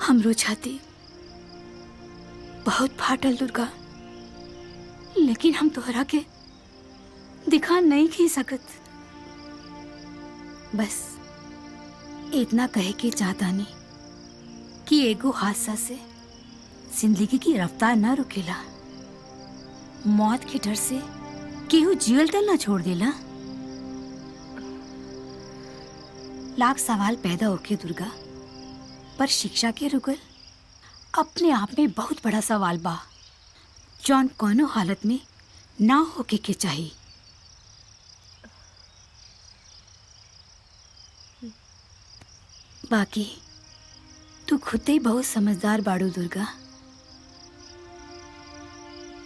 हमरो छाती बहुत फाटल दुर्गा, लेकिन हम तोहरा के दिखा नहीं खी सकत। बस इतना कहे के चाहता नहीं कि एगो हादसा से जिंदगी की रफ्तार ना रुकेला। मौत के डर से केहू जियल तल ना छोड़ देला। लाख सवाल पैदा होके दुर्गा, पर शिक्षा के रुकल अपने आप में बहुत बड़ा सवाल बा, जौन कोनो हालत में ना होके के चाहिए। बाकी तू खुद ही बहुत समझदार बाड़ू दुर्गा।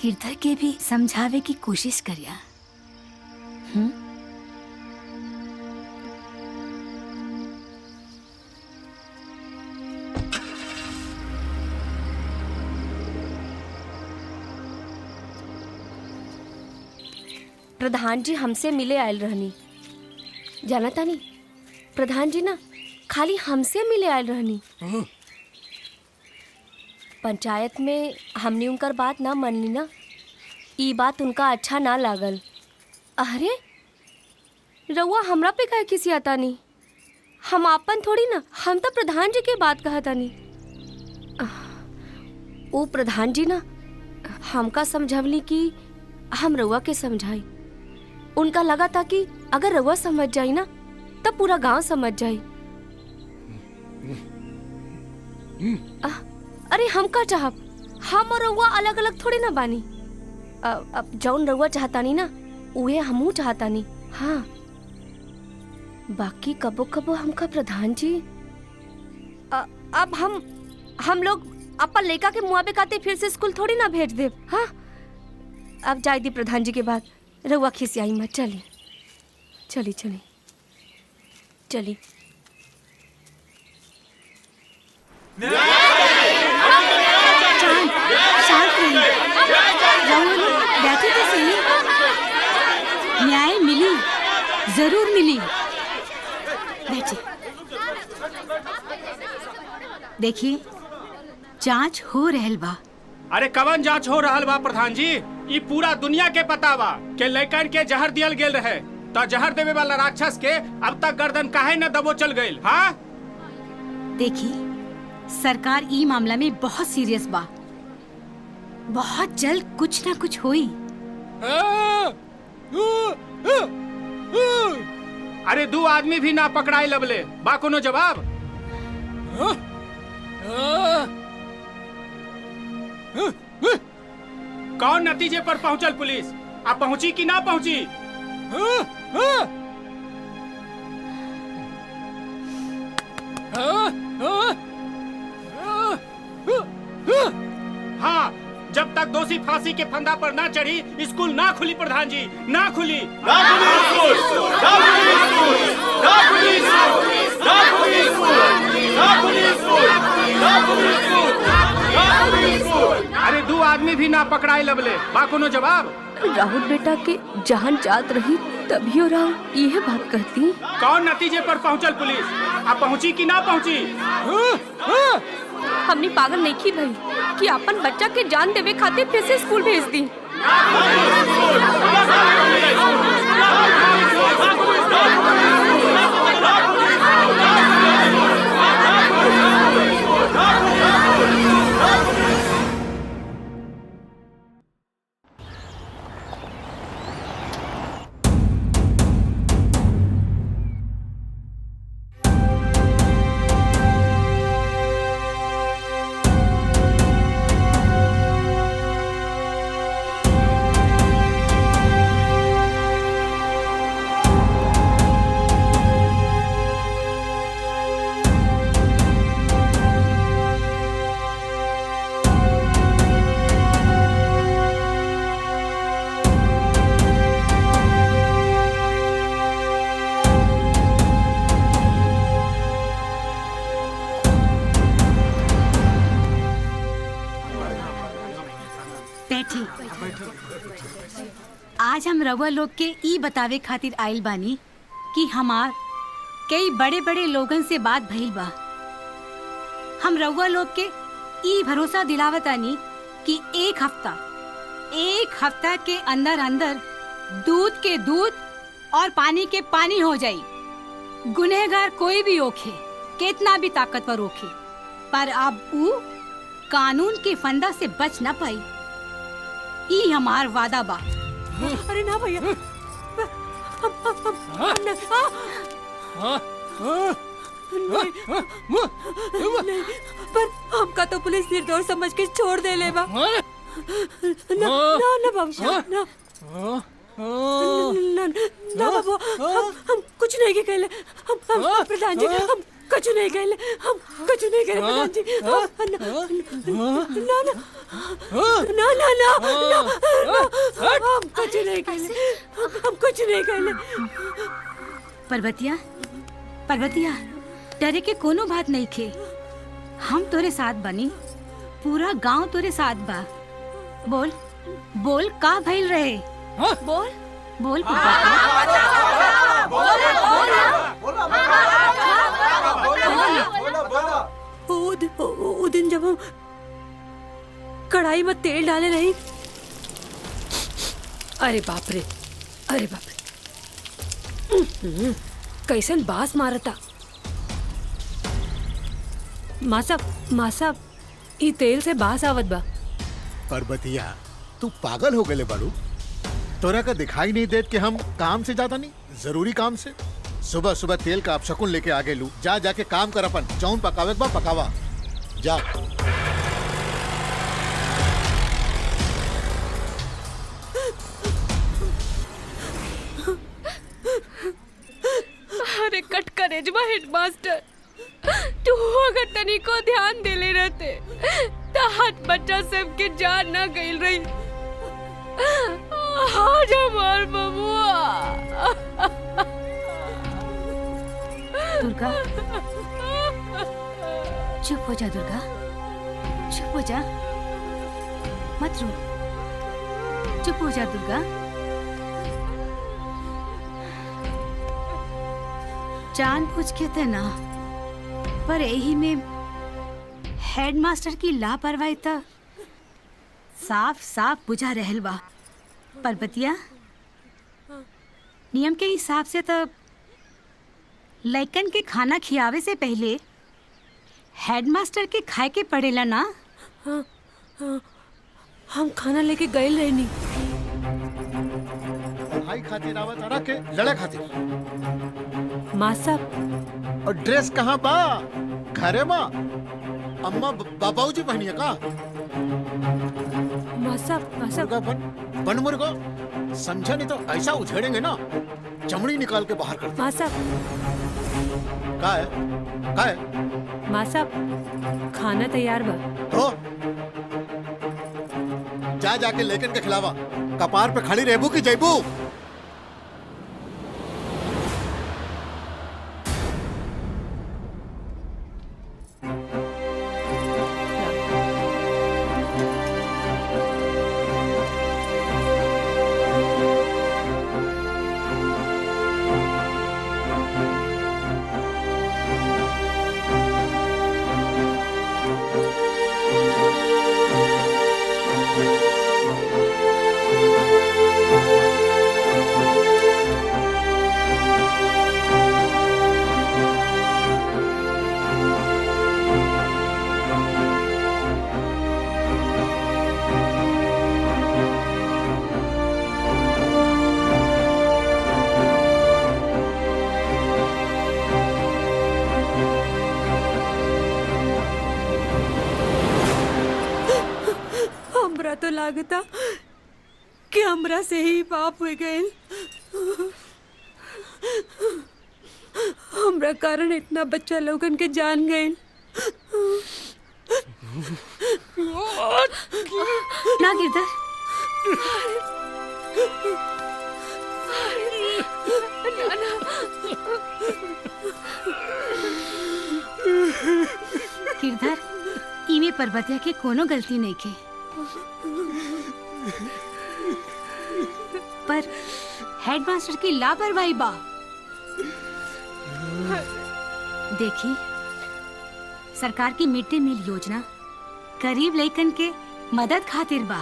गिरधर के भी समझावे की कोशिश करिया। प्रधान जी हमसे मिले आयल रहनी। जाना तानी प्रधान जी ना खाली हमसे मिले आयल रहनी। पंचायत में हमने उनकर बात ना मानली ना, ई बात उनका अच्छा ना लागल। अरे रउआ हमरा पे काहे खिसियाता नहीं? हम आपन थोड़ी ना, हम तो प्रधान जी के बात कहता नहीं। वो प्रधान जी ना हमका समझवली कि हम रउआ के समझाई। उनका लगा था कि अगर रउआ समझ जाई ना तब पूरा गांव समझ जाई। अरे हम का चाहब, हम और रउआ अलग अलग थोड़ी ना बानी। अब जौन रउआ चाहता नहीं ना उहे हमहू चाहता नहीं। हाँ बाकी कबो कबो हमका प्रधान जी अब हम लोग अपन लेका के मुआबे खाते फिर से स्कूल थोड़ी ना भेज दे। हाँ अब जाए दी प्रधान जी के बाद, रउआ खिसियाई मत। चली चली चली चली। बैठे थे सही, न्याय मिली, जरूर मिली। बैठिए। देखिए जांच हो रहल बा। अरे कवन जांच हो रहल बा प्रधान जी? ई पूरा दुनिया के पता बा के लड़कन के जहर दियल गेल रहे, तो जहर देवे वाला राक्षस के अब तक गर्दन काहे न दबो चल गइल। हाँ देखिए सरकार ई मामला में बहुत सीरियस बा, बहुत जल्द कुछ ना कुछ होई। अरे दो आदमी भी ना पकड़ाई लबले बा कोनो जवाब? कौन नतीजे पर पहुंचल पुलिस? आप पहुंची कि ना पहुंची? हाँ जब तक दोषी फांसी के फंदा पर ना चढ़ी स्कूल ना खुली प्रधान जी, ना खुली। अरे दो आदमी भी ना पकड़ाई लबले बा कोनो जवाब? राहुल बेटा के जान जात रही तभी और राहुल यह बात कहती। कौन नतीजे पर पहुंचल पुलिस? आप पहुंची कि ना पहुंची? हमने पागल नहीं की भाई कि अपन बच्चा के जान देवे खातिर फिर से स्कूल भेज दी। आज हम रउआ लोग के ई बतावे खातिर आइल बानी कि हमार कई बड़े बड़े लोगन से बात भइल बा। हम रउआ लोग के ई भरोसा दिलावतानी कि एक हफ्ता के अंदर अंदर दूध के दूध और पानी के पानी हो जाई। गुनहगार कोई भी होखे, कितना भी ताकतवर होखे, पर अब ऊ कानून के फंदा से बच न पाई। ई हमार वादा बा। अरे ना भैया, नहीं, पर हमका तो पुलिस निर्दोष समझ के छोड़ दे ले बा। ना ना ना बाबू, ना ना बाबू, हम कुछ नहीं के कहले। हम प्रधान जी, हम कुछ नहीं कहले। हम कुछ नहीं कहले प्रधान जी। ना ना ना ना ना ना, हम कुछ नहीं कहले। हम कुछ नहीं कहले। पर्वतिया, डरे के कोनो बात नहीं खे। हम तोरे साथ बनी, पूरा गांव तोरे साथ बा। बोल का भइल रहे? बोल वो दिन जब हम कढ़ाई में तेल डाले रही, अरे बाप रे, कैसन बास मारता। माँ साहब, ई तेल से बास आवत बा। पर्वतिया, तू पागल हो गए बाड़ू? तोरा का दिखाई नहीं देत कि हम काम से जाता नहीं, जरूरी काम से। सुबह सुबह तेल का अपशकुन लेके आ गेलू। जाके काम कर, अपन जौन पकावे बा पकावा जा। अरे कट करेजवा हेडमास्टर, तू अगर तनी को ध्यान देले रहते तो हाथ बच्चा सबके जान ना गईल रही। आज हमार बबुआ। दुर्गा, चुप हो जा दुर्गा, चुप हो जा, मत रो, चुप हो जा दुर्गा। जानबूझ के थे ना, पर यही में हेडमास्टर की लापरवाही तो साफ साफ बुझा रहल बा। पर्वतिया, नियम के हिसाब से तो लइकन के खाना खियावे से पहले हेडमास्टर के खाए के पड़ेला ना। हम खाना लेके गए रहनी। भाई खातिर आवत आरा के लड़ा खातिर। माँ साहब, और ड्रेस कहाँ बा? घरे माँ अम्मा बाबू जी पहनिए का? माँ साहब, बन मुर्गा, समझा नहीं तो ऐसा उछेड़ेंगे ना, चमड़ी निकाल के बाहर कर। माँ साहब, का है? माँ साहब, खाना तैयार बा। तो जाके लेकिन के खिलावा। कपार पे खड़ी रहबू की जैबू? तो लागता कि हमरा से ही पाप हो गए। हमरा कारण इतना बच्चा लोगन के जान गए। ना गिरधर, गिरधर, इमे पर्वतिया के कोनो गलती नहीं के। ऊपर हेडमास्टर की लापरवाही बा। देखी, सरकार की मिड डे मील योजना गरीब लइकन के मदद खातिर बा।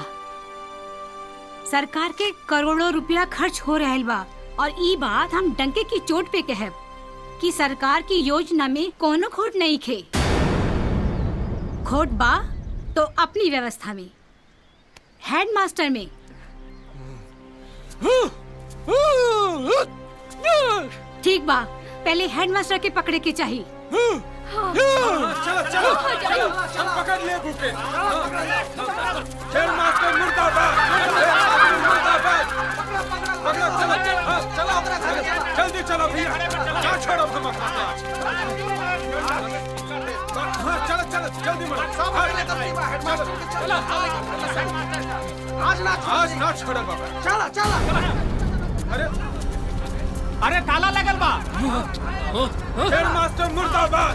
सरकार के करोड़ों रुपया खर्च हो रहल बा और ई बात हम डंके की चोट पे कहब कि सरकार की योजना में कोनो खोट नहीं खे। खोट बा तो अपनी व्यवस्था में, हेडमास्टर में। ठीक बा, पहले हेडमास्टर के पकड़े के चाहिए। चलो चलो हम पकड़ ले बुके। हेडमास्टर मुर्दाबाद, मुर्दाबाद। पकड़ो, चलो जल्दी चलो भैया, क्या छोड़ो हम अपना। हाँ चलो चलो जल्दी चलो। आज ना छोड़ो बाबा। चला चला। अरे ताला लगल बा। हेडमास्टर मुर्दाबाद।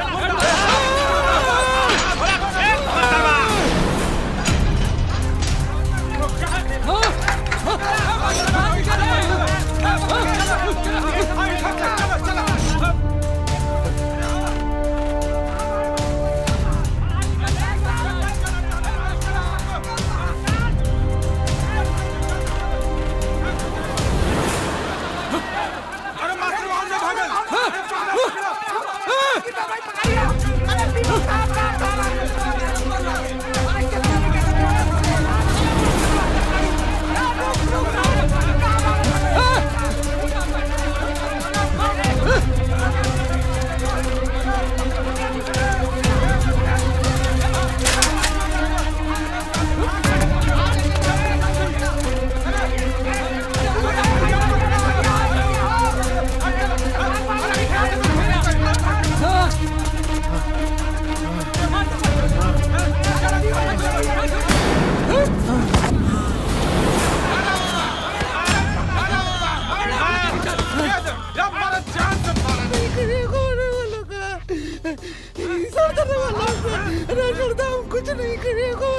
कुछ नहीं करेगा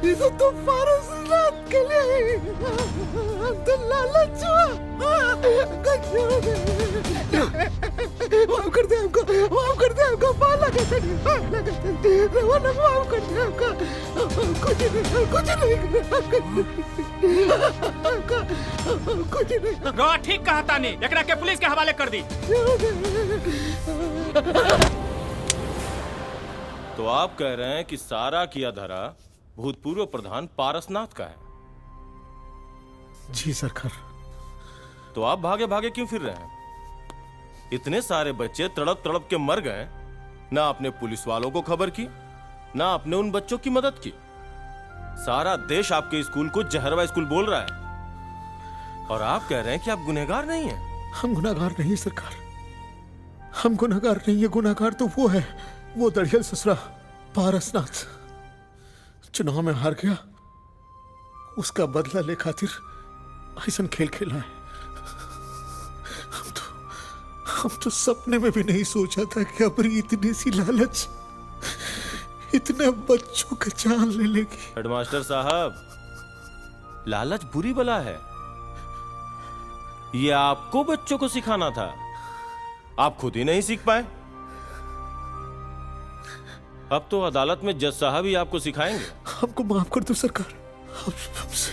ये सब तो फारसनाथ के लिए तो लालच माफ कर दे हमको, माफ कर दे हमको। माफ कर दे हमको। कुछ नहीं। रोआ ठीक कहा तानी, एकरा के पुलिस के हवाले कर दी। तो आप कह रहे हैं कि सारा किया धरा भूतपूर्व प्रधान पारसनाथ का है? जी सरकार। तो आप भागे भागे क्यों फिर रहे हैं? इतने सारे बच्चे तड़प तड़प के मर गए, ना आपने पुलिस वालों को खबर की, ना आपने उन बच्चों की मदद की। सारा देश आपके स्कूल को जहरवा स्कूल बोल रहा है और आप कह रहे हैं कि आप गुनहगार नहीं हैं। हम गुनहगार नहीं सरकार, हम गुनहगार नहीं है। गुनहगार तो वो है, वो दड़ियल ससुरा पारसनाथ चुनाव में हार गया, उसका बदला ले खातिर ऐसा खेल खेला है। हम तो सपने में भी नहीं सोचा था कि अपनी इतनी सी लालच इतने बच्चों का जान ले लेगी। हेडमास्टर साहब, लालच बुरी बला है। ये आपको बच्चों को सिखाना था, आप खुद ही नहीं सीख पाए। अब तो अदालत में जज साहब ही आपको सिखाएंगे। हमको माफ कर दो सरकार, हमसे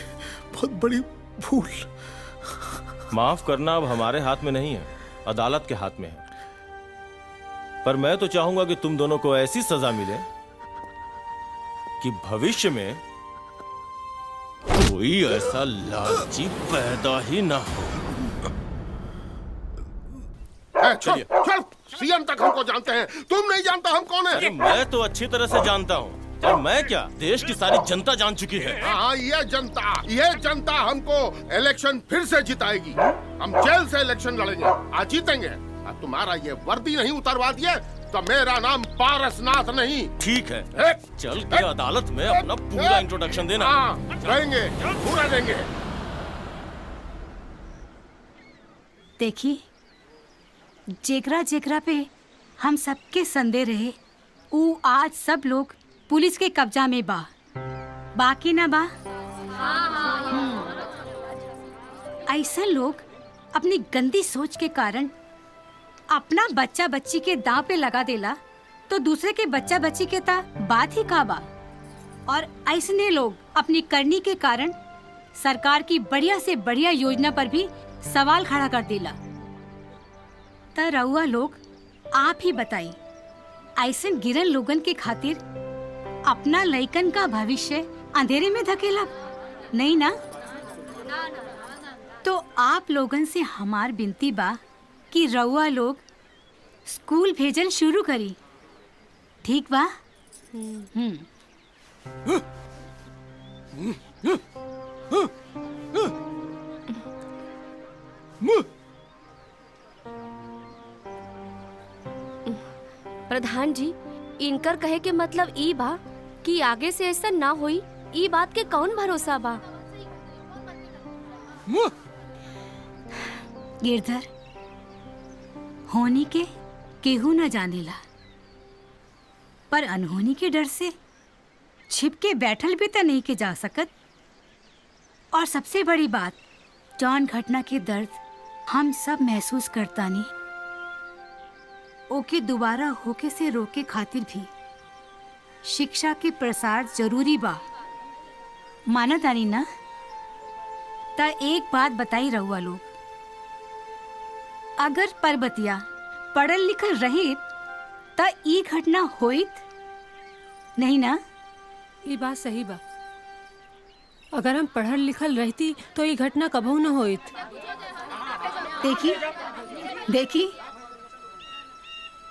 बहुत बड़ी भूल। माफ करना अब हमारे हाथ में नहीं है, अदालत के हाथ में है। पर मैं तो चाहूंगा कि तुम दोनों को ऐसी सजा मिले कि भविष्य में कोई ऐसा लालची पैदा ही ना हो। चल चल, सीएम तक हमको जानते हैं, तुम नहीं जानता हम कौन है। मैं तो अच्छी तरह से जानता हूँ, और मैं क्या, देश की सारी जनता जान चुकी है। हाँ, ये जनता हमको इलेक्शन फिर से जिताएगी। हम जेल से इलेक्शन लड़ेंगे, आज जीतेंगे। अब तुम्हारा ये वर्दी नहीं उतरवा दिए तो मेरा नाम पारसनाथ नहीं। ठीक है, चल के अदालत में अपना पूरा इंट्रोडक्शन देना। हाँ, देंगे, पूरा देंगे। देखी, जेकरा जेकरा पे हम सबके संदेह रहे, ऊ आज सब लोग पुलिस के कब्जा में बा। बाकी ना बा। हाँ हाँ ऐसे लोग अपनी गंदी सोच के कारण अपना बच्चा बच्ची के दांव पे लगा देला तो दूसरे के बच्चा बच्ची के ता बात ही का बा। और ऐसने लोग अपनी करनी के कारण सरकार की बढ़िया से बढ़िया योजना पर भी सवाल खड़ा कर देला। त रउआ लोग आप ही बताई, ऐसे गिरन लोगन के खातिर अपना लइकन का भविष्य अंधेरे में धकेला नहीं ना? तो आप लोगन से हमार विनती बा कि रउआ लोग स्कूल भेजल शुरू करी, ठीक बा? प्रधान जी, इनकर कहे के मतलब ई बा कि आगे से ऐसा ना होई, ई बात के कौन भरोसा बा? गिरधर, होनी के केहू न जानेला, पर अनहोनी के डर से छिप के बैठल भी तो नहीं के जा सकत। और सबसे बड़ी बात, जौन घटना के दर्द हम सब महसूस करतानी, ओके दोबारा होके से रोके खातिर भी शिक्षा के प्रसार जरूरी बा। माना तानी ना? ता एक बात बताई रहुआ लोग, अगर परबतिया पढ़ल लिखल रहित ता ई घटना होइत नहीं ना? ये बात सही बा। अगर हम पढ़ल लिखल रहती तो ये घटना कबहू न होइत। देखी देखी,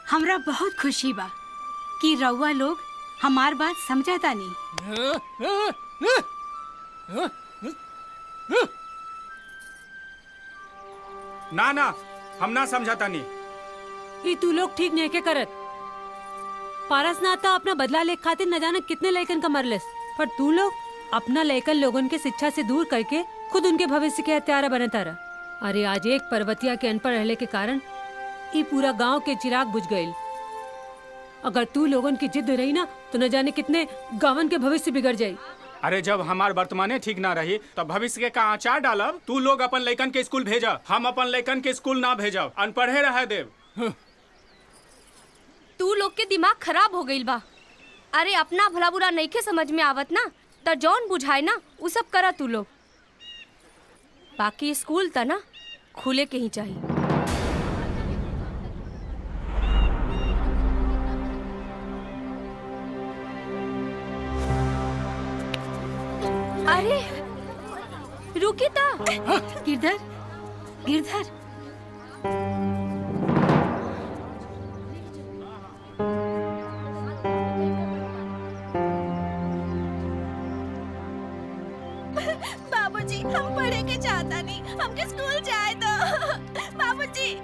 हमरा बहुत खुशी बा कि रउआ लोग हमार बात समझता नहीं। ना ना, हम ना समझाता नहीं। ये तू लोग ठीक नहीं के करत। पारसनाथ अपना बदला ले खातिर न जाने कितने लइकन का मरलेस, पर तू लोग अपना लइकन लोगन के शिक्षा से दूर करके खुद उनके भविष्य के हत्यारा बने तारा। अरे आज एक पर्वतिया के अनपढ़ रहने के कारण ये पूरा गांव के चिराग बुझ गए। अगर तू लोगन की जिद रही ना तो न जाने कितने गावन के भविष्य बिगड़ जाये। अरे जब हमार वर्तमाने ठीक ना रही तब भविष्य के का आचार डालब। तू लोग अपन लइकन के स्कूल भेजा, हम अपन लइकन के स्कूल ना भेजब, अनपढ़े रह देव। तू लोग के दिमाग खराब हो गईल बा। अरे अपना भला बुरा नहीं के समझ में आवत ना, तो जौन बुझाए ना वो सब करा तू लोग। बाकी स्कूल ता ना खुले के ही चाहिए। अरे रुकी ता। गिरधर, गिरधर, बाबूजी, हम पढ़े के चाहता नहीं, हमके स्कूल जाए तो। बाबूजी।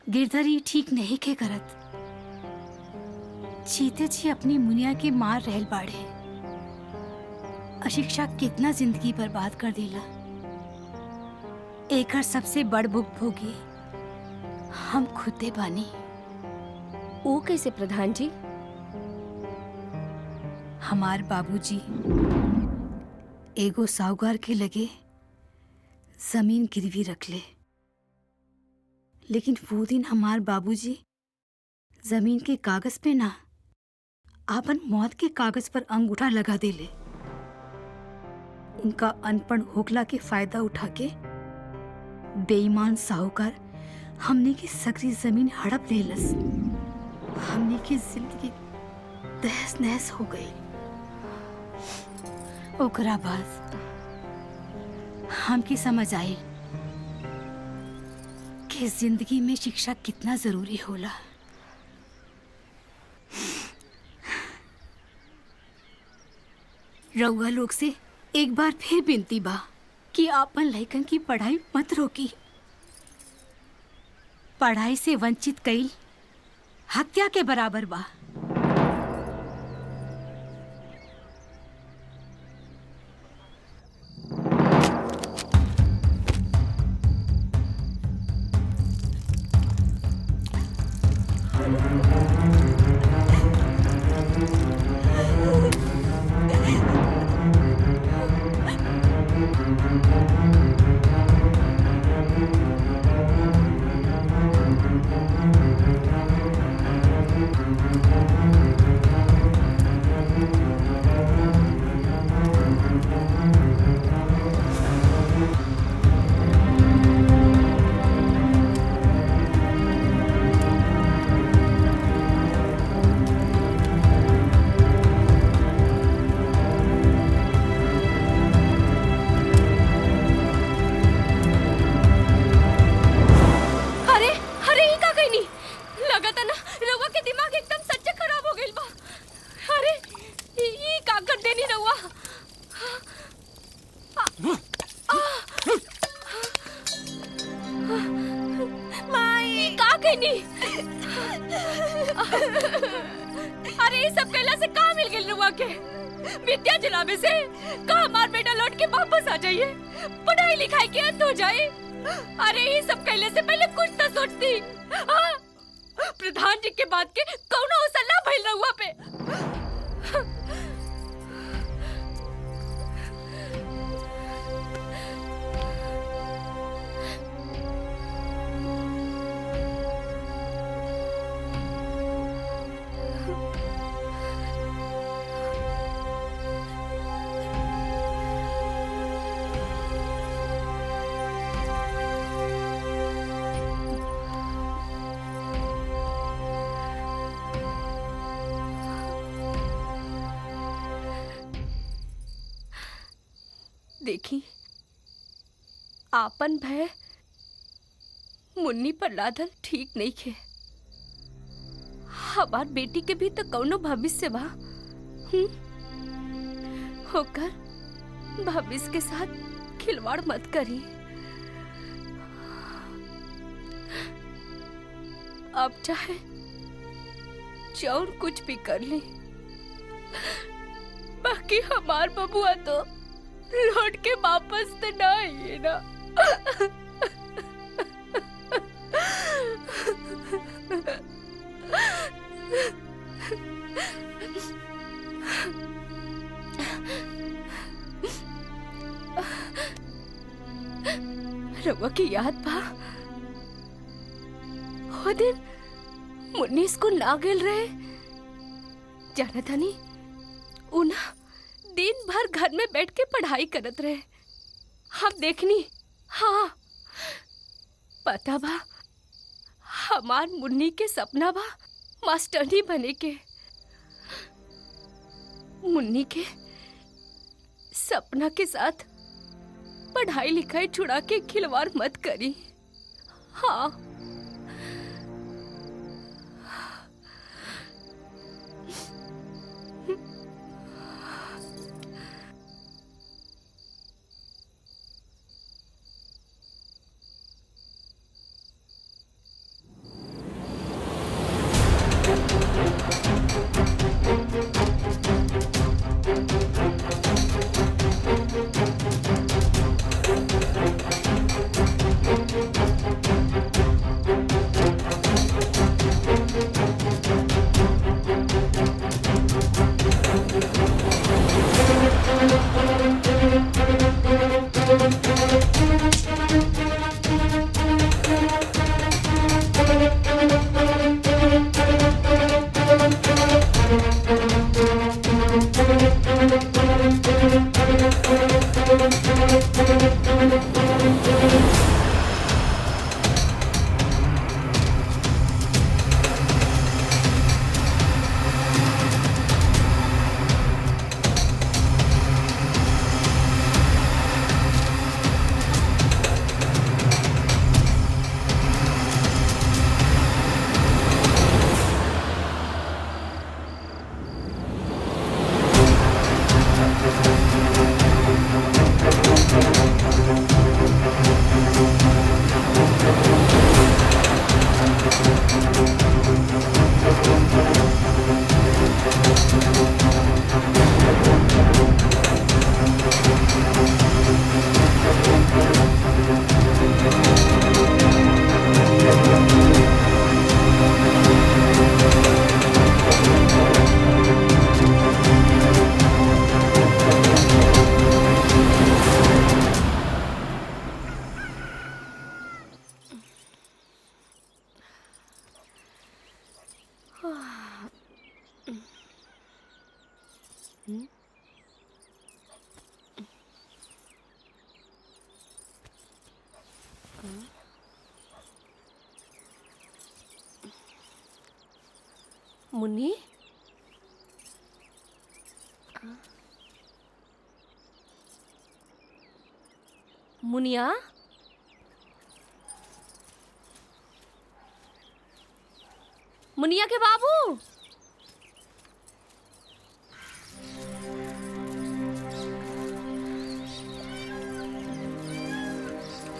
गिरधर ये ठीक नहीं के करत। जीते जी अपनी मुनिया के मार रहल बाड़े। अशिक्षा कितना जिंदगी बर्बाद कर देला। एकर सबसे बड़ भुगभोगी हम खुदे बानी। वो कैसे प्रधान जी? हमार बाबूजी एगो साहूकार के लगे जमीन गिरवी रख ले, लेकिन वो दिन हमार बाबूजी जमीन के कागज पे ना आपन मौत के कागज पर अंगूठा लगा देले। उनका अनपढ़ होकला के फायदा उठा के बेईमान साहूकार हमने की सगरी जमीन हड़प लेलस। हमने की जिंदगी तहस नहस हो गई। ओकरा बाद हमकी समझ आई कि जिंदगी में शिक्षा कितना जरूरी होला। रउआ लोग से एक बार फिर विनती बा कि आपन लइकन की पढ़ाई मत रोकी। पढ़ाई से वंचित कईल हत्या के बराबर बा। अरे अरे ई का कहीं नहीं लगता ना रउआ के दिमाग एकदम सच्चे खराब हो गइल बा। अरे ई का कर देनी रउआ। माई का कहीं नहीं। अरे ये सब कैला से का मिल गइल रउआ के? विद्या जलावे से का हमार बेटा लौट के वापस आ जाइए, पढ़ाई लिखाई के अंत हो जाए। अरे ये सब कहले से पहले कुछ तो सोचती। हाँ? प्रधान जी के बात के कौनो असर ना भइल रहुआ पे। देखी आपन भय मुन्नी पर लादल ठीक नहीं खे। हमार बेटी के भी तो कौनो भविष्य बा। होकर भविष्य के साथ खिलवाड़ मत करी। अब चाहे जौन कुछ भी कर ले, बाकी हमार बबुआ तो लौट के वापस तो ना आइए ना। रउआ की याद बा वो दिन मुन्नी स्कूल ना गेल रहे। जाना थानी उना दिन भर घर में बैठ के पढ़ाई करत रहे। हम देखनी। हाँ पता बा हमार मुन्नी के सपना बा मास्टरनी बने के। मुन्नी के सपना के साथ पढ़ाई लिखाई छुड़ा के खिलवाड़ मत करी। हाँ मुन्नी मुनिया मुनिया के बाबू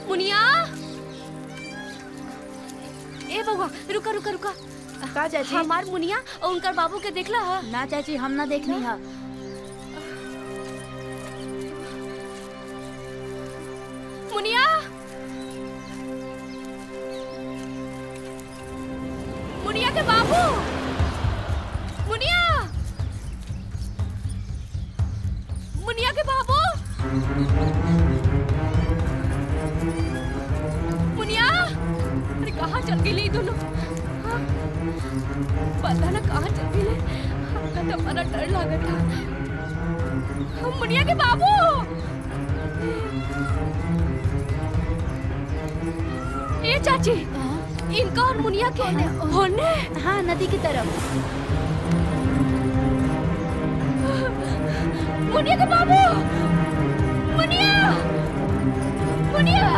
मुनिया ए बउआ रुका रुका रुका का चाची? हमार मुनिया और उनकर बाबू के देखला हा? ना चाची हम ना देखनी है। मुनिया मुनिया के बाबू मुनिया मुनिया के बाबू मुनिया अरे कहाँ चल गई दोनों हाँ? पता ना कहाँ चल गई हमका तो बड़ा डर लगा था मुनिया के बाबू ये चाची इनका और मुनिया के होने हाँ नदी की तरफ। मुनिया के बाबू मुनिया मुनिया